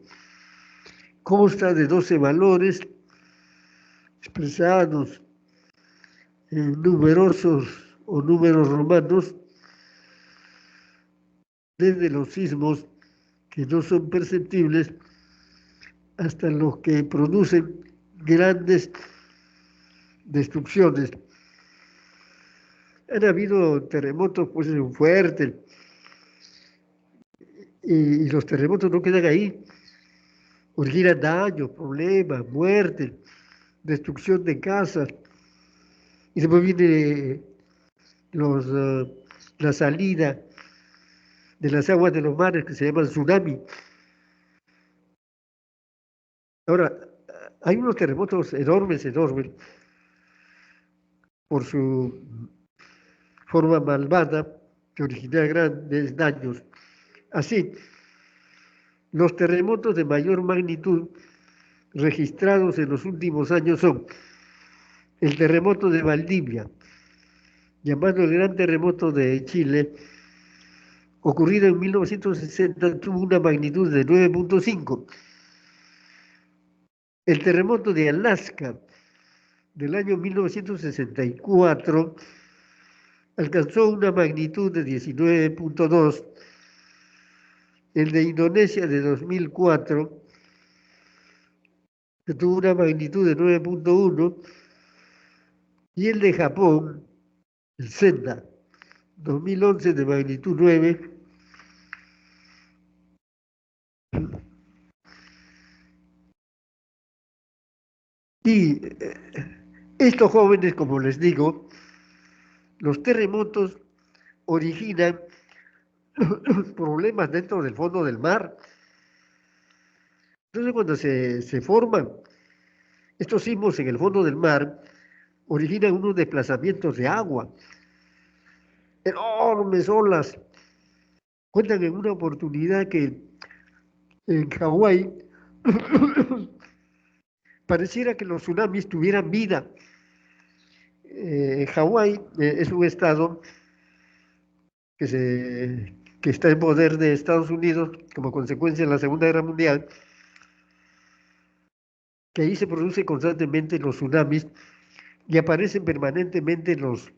Consta de 12 valores expresados en numerosos o números romanos, desde los sismos que no son perceptibles hasta los que producen grandes destrucciones. Han habido terremotos pues fuertes y los terremotos no quedan ahí, originan daños, problemas, muertes, destrucción de casas y después viene la salida de las aguas de los mares que se llaman tsunami. Ahora, hay unos terremotos enormes, enormes, por su forma malvada, que origina grandes daños. Así, los terremotos de mayor magnitud registrados en los últimos años son el terremoto de Valdivia, llamado el Gran Terremoto de Chile, ocurrido en 1960, tuvo una magnitud de 9.5. El terremoto de Alaska del año 1964 alcanzó una magnitud de 19.2. El de Indonesia de 2004, que tuvo una magnitud de 9.1, y el de Japón, el Senda, 2011 de magnitud 9. Y estos jóvenes, como les digo, los terremotos originan problemas dentro del fondo del mar. Entonces, cuando se forman estos sismos en el fondo del mar, originan unos desplazamientos de agua, enormes olas. Cuentan en una oportunidad que en Hawái pareciera que los tsunamis tuvieran vida. Hawái es un estado que está en poder de Estados Unidos como consecuencia de la Segunda Guerra Mundial, que ahí se producen constantemente los tsunamis y aparecen permanentemente los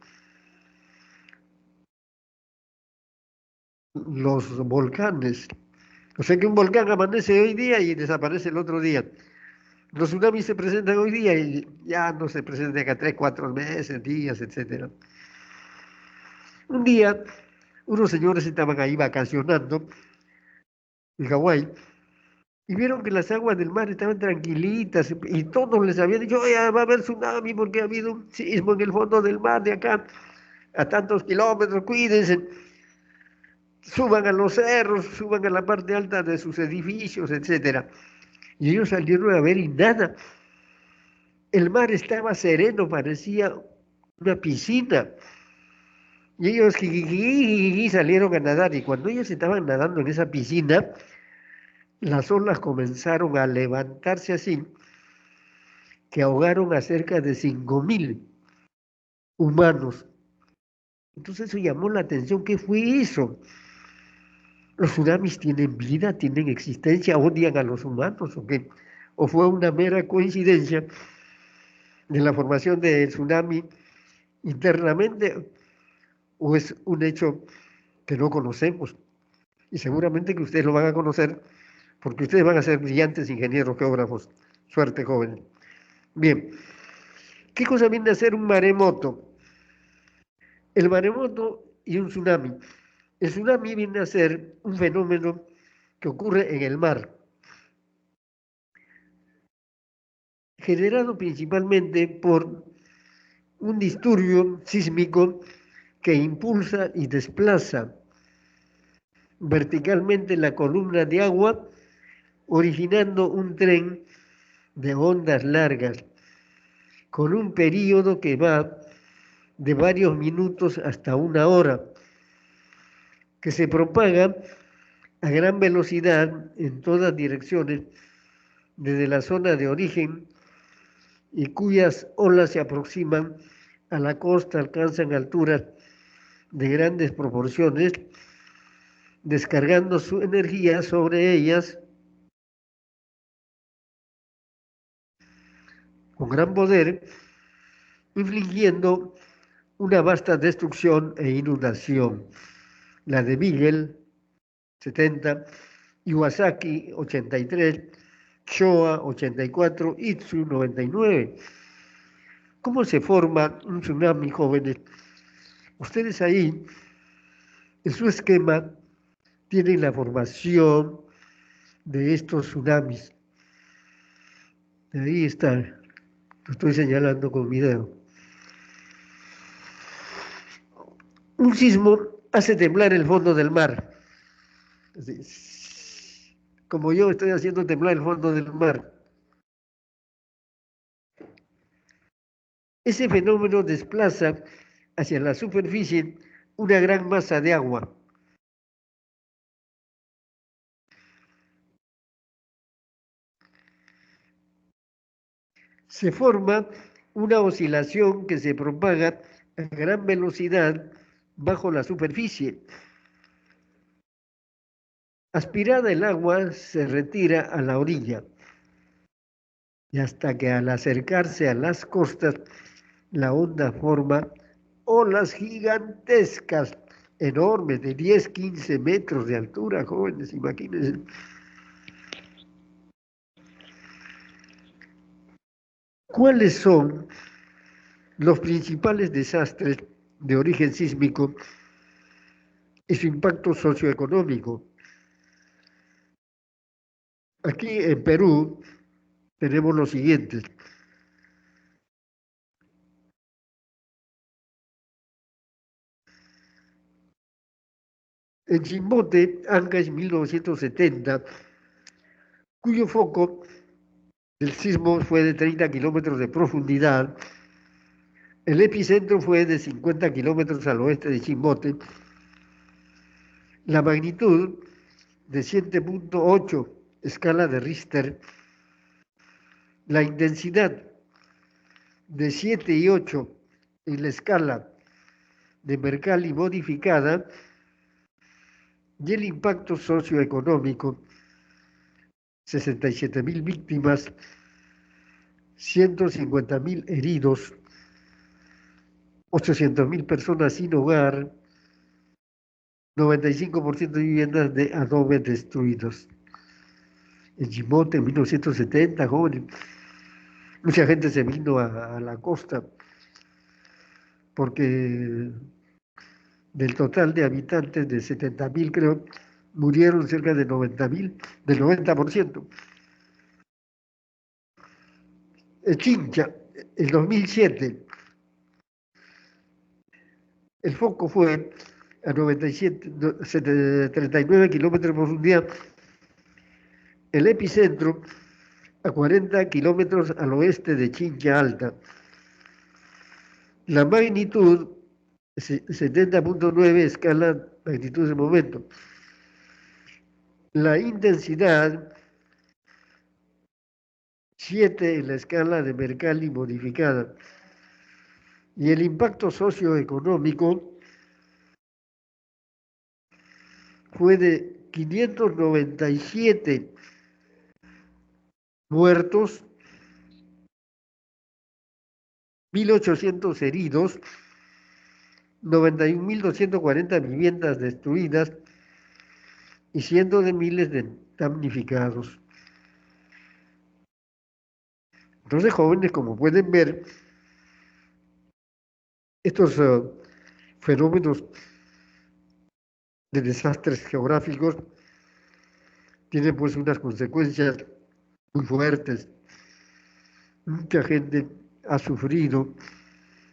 volcanes. O sea que un volcán amanece hoy día y desaparece el otro día. Los tsunamis se presentan hoy día y ya no se presentan cada 3, 4 meses, días, etcétera. Un día, unos señores estaban ahí vacacionando en Hawái y vieron que las aguas del mar estaban tranquilitas y todos les habían dicho, oye, va a haber tsunami porque ha habido un sismo en el fondo del mar de acá a tantos kilómetros, cuídense, suban a los cerros, suban a la parte alta de sus edificios, etcétera. Y ellos salieron a ver y nada. El mar estaba sereno, parecía una piscina. Y ellos jijiji, salieron a nadar. Y cuando ellos estaban nadando en esa piscina, las olas comenzaron a levantarse así, que ahogaron a cerca de 5.000 humanos. Entonces eso llamó la atención. ¿Qué fue eso? ¿Los tsunamis tienen vida, tienen existencia, odian a los humanos o qué? ¿O fue una mera coincidencia de la formación del tsunami internamente? ¿O es un hecho que no conocemos? Y seguramente que ustedes lo van a conocer porque ustedes van a ser brillantes ingenieros geógrafos. Suerte, jóvenes. Bien, ¿qué cosa viene a ser un maremoto? El maremoto y un tsunami. El tsunami viene a ser un fenómeno que ocurre en el mar, generado principalmente por un disturbio sísmico que impulsa y desplaza verticalmente la columna de agua, originando un tren de ondas largas, con un periodo que va de varios minutos hasta una hora, que se propaga a gran velocidad en todas direcciones desde la zona de origen y cuyas olas se aproximan a la costa, alcanzan alturas de grandes proporciones, descargando su energía sobre ellas con gran poder, infligiendo una vasta destrucción e inundación. La de Beagle, 70, Iwasaki, 83, Showa, 84, Itsu, 99. ¿Cómo se forma un tsunami, jóvenes? Ustedes ahí, en su esquema, tienen la formación de estos tsunamis. Ahí está, lo estoy señalando con mi dedo. Un sismo hace temblar el fondo del mar. Así, como yo estoy haciendo temblar el fondo del mar. Ese fenómeno desplaza hacia la superficie una gran masa de agua. Se forma una oscilación que se propaga a gran velocidad bajo la superficie. Aspirada el agua se retira a la orilla y hasta que al acercarse a las costas la onda forma olas gigantescas, enormes, de 10, 15 metros de altura, jóvenes, imagínense. ¿Cuáles son los principales desastres de origen sísmico y su impacto socioeconómico? Aquí en Perú tenemos los siguientes. En Chimbote, Ancash, 1970, cuyo foco del sismo fue de 30 kilómetros de profundidad, El epicentro fue de 50 kilómetros al oeste de Chimbote. La magnitud de 7.8 escala de Richter. La intensidad de 7 y 8 en la escala de Mercalli modificada y el impacto socioeconómico, 67.000 víctimas, 150.000 heridos, 800.000 personas sin hogar, 95% de viviendas de adobe destruidos. En Chimbote, en 1970, jóvenes, mucha gente se vino a la costa porque del total de habitantes de 70.000, creo, murieron cerca de 90.000, del 90%. Chincha, en 2007, el foco fue a 39 kilómetros por un día, el epicentro a 40 kilómetros al oeste de Chincha Alta. La magnitud, 70.9 escala magnitud de momento. La intensidad, 7 en la escala de Mercalli modificada. Y el impacto socioeconómico fue de 597 muertos, 1.800 heridos, 91.240 viviendas destruidas y cientos de miles de damnificados. Entonces, jóvenes, como pueden ver, estos fenómenos de desastres geográficos tienen pues unas consecuencias muy fuertes. Mucha gente ha sufrido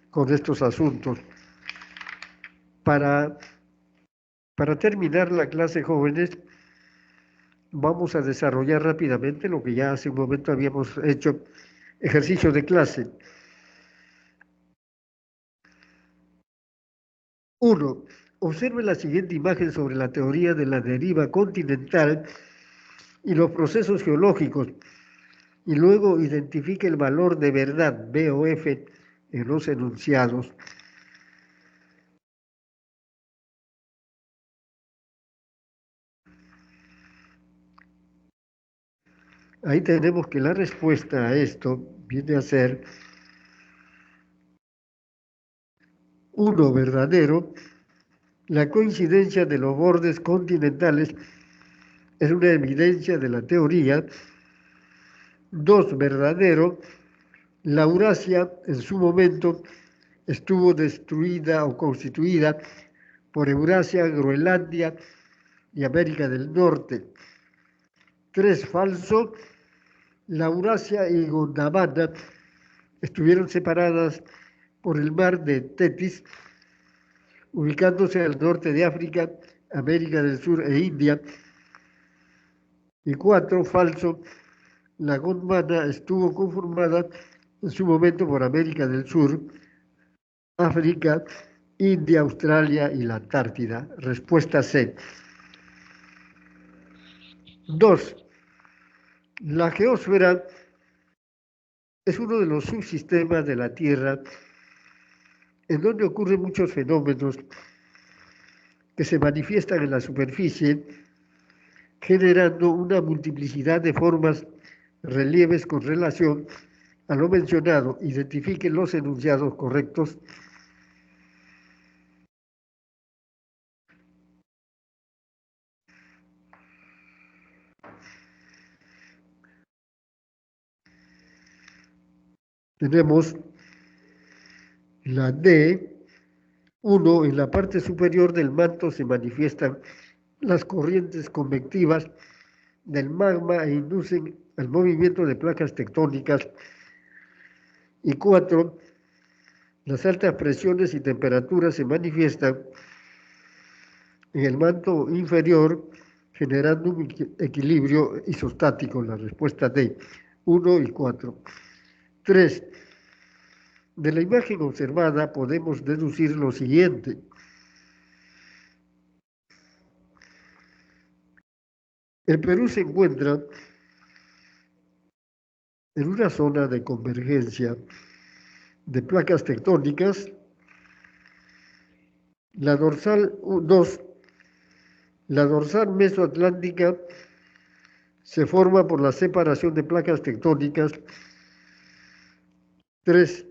con estos asuntos. Para terminar la clase, jóvenes, vamos a desarrollar rápidamente lo que ya hace un momento habíamos hecho, ejercicio de clase. 1. Observe la siguiente imagen sobre la teoría de la deriva continental y los procesos geológicos, y luego identifique el valor de verdad, B o F, en los enunciados. Ahí tenemos que la respuesta a esto viene a ser 1 verdadero. La coincidencia de los bordes continentales es una evidencia de la teoría. 2 verdadero. La Eurasia en su momento estuvo destruida o constituida por Eurasia, Groenlandia y América del Norte. 3 falso. La Eurasia y Gondwana estuvieron separadas por el mar de Tetis, ubicándose al norte de África, América del Sur e India. Y 4 falso. La Gondwana estuvo conformada en su momento por América del Sur, África, India, Australia y la Antártida. Respuesta C. 2. La geósfera es uno de los subsistemas de la Tierra en donde ocurren muchos fenómenos que se manifiestan en la superficie, generando una multiplicidad de formas, relieves con relación a lo mencionado. Identifiquen los enunciados correctos. Tenemos la D. 1. En la parte superior del manto se manifiestan las corrientes convectivas del magma e inducen el movimiento de placas tectónicas. Y 4. Las altas presiones y temperaturas se manifiestan en el manto inferior, generando un equilibrio isostático. La respuesta D. 1 y 4. 3. De la imagen observada podemos deducir lo siguiente. El Perú se encuentra en una zona de convergencia de placas tectónicas. La dorsal 2, la dorsal mesoatlántica se forma por la separación de placas tectónicas. 3.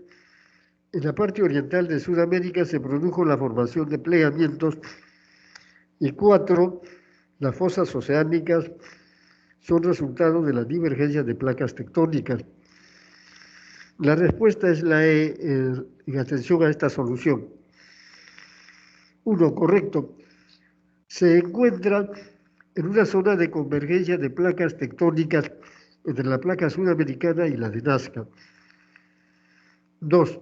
En la parte oriental de Sudamérica se produjo la formación de plegamientos. Y 4. Las fosas oceánicas son resultado de la divergencia de placas tectónicas. La respuesta es la E, en atención a esta solución. 1. Correcto. Se encuentra en una zona de convergencia de placas tectónicas entre la placa sudamericana y la de Nazca. 2.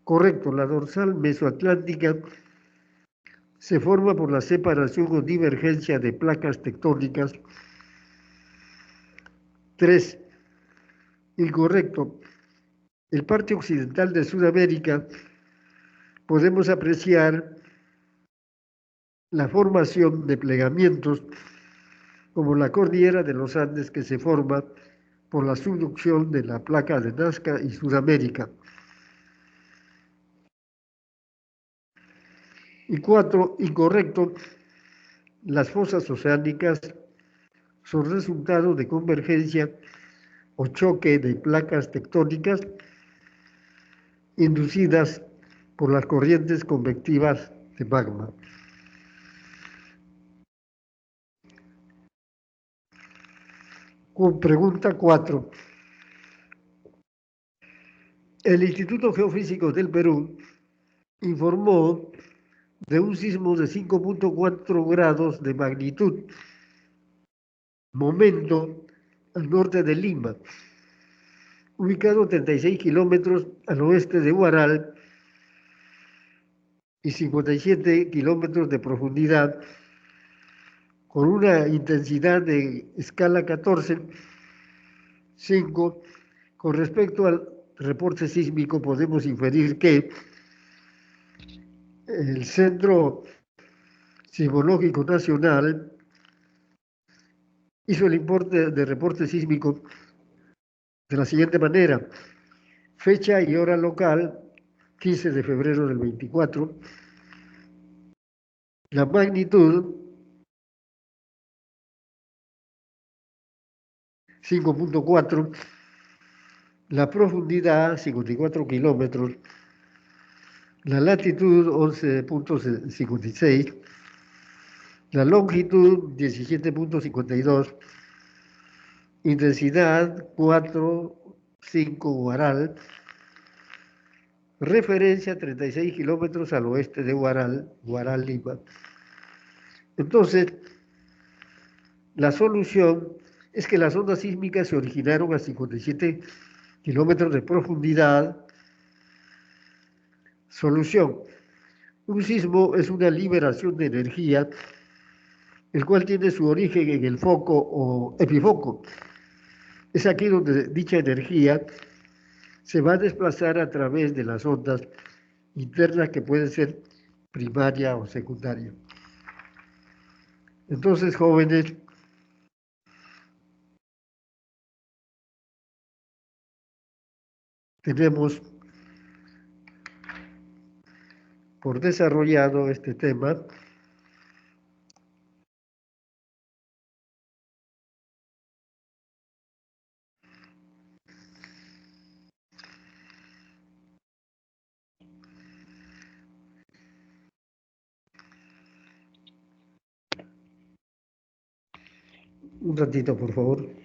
Correcto, la dorsal mesoatlántica se forma por la separación o divergencia de placas tectónicas. 3. Incorrecto. El parte occidental de Sudamérica podemos apreciar la formación de plegamientos como la cordillera de los Andes que se forma por la subducción de la placa de Nazca y Sudamérica. Y 4, incorrecto, las fosas oceánicas son resultado de convergencia o choque de placas tectónicas inducidas por las corrientes convectivas de magma. Pregunta 4. El Instituto Geofísico del Perú informó de un sismo de 5.4 grados de magnitud, momento al norte de Lima, ubicado 36 kilómetros al oeste de Huaral y 57 kilómetros de profundidad, con una intensidad de escala 14, 5. Con respecto al reporte sísmico, podemos inferir que el Centro Sismológico Nacional hizo el importe de reporte sísmico de la siguiente manera: fecha y hora local, 15 de febrero del 24, la magnitud 5.4, la profundidad 54 kilómetros, la latitud 11.56, la longitud 17.52, intensidad 4,5 Huaral, referencia 36 kilómetros al oeste de Huaral, Huaral, Lima. Entonces, la solución es que las ondas sísmicas se originaron a 57 kilómetros de profundidad. Solución: un sismo es una liberación de energía, el cual tiene su origen en el foco o epifoco. Es aquí donde dicha energía se va a desplazar a través de las ondas internas que pueden ser primaria o secundaria. Entonces, jóvenes, tenemos por desarrollado este tema. Un ratito, por favor.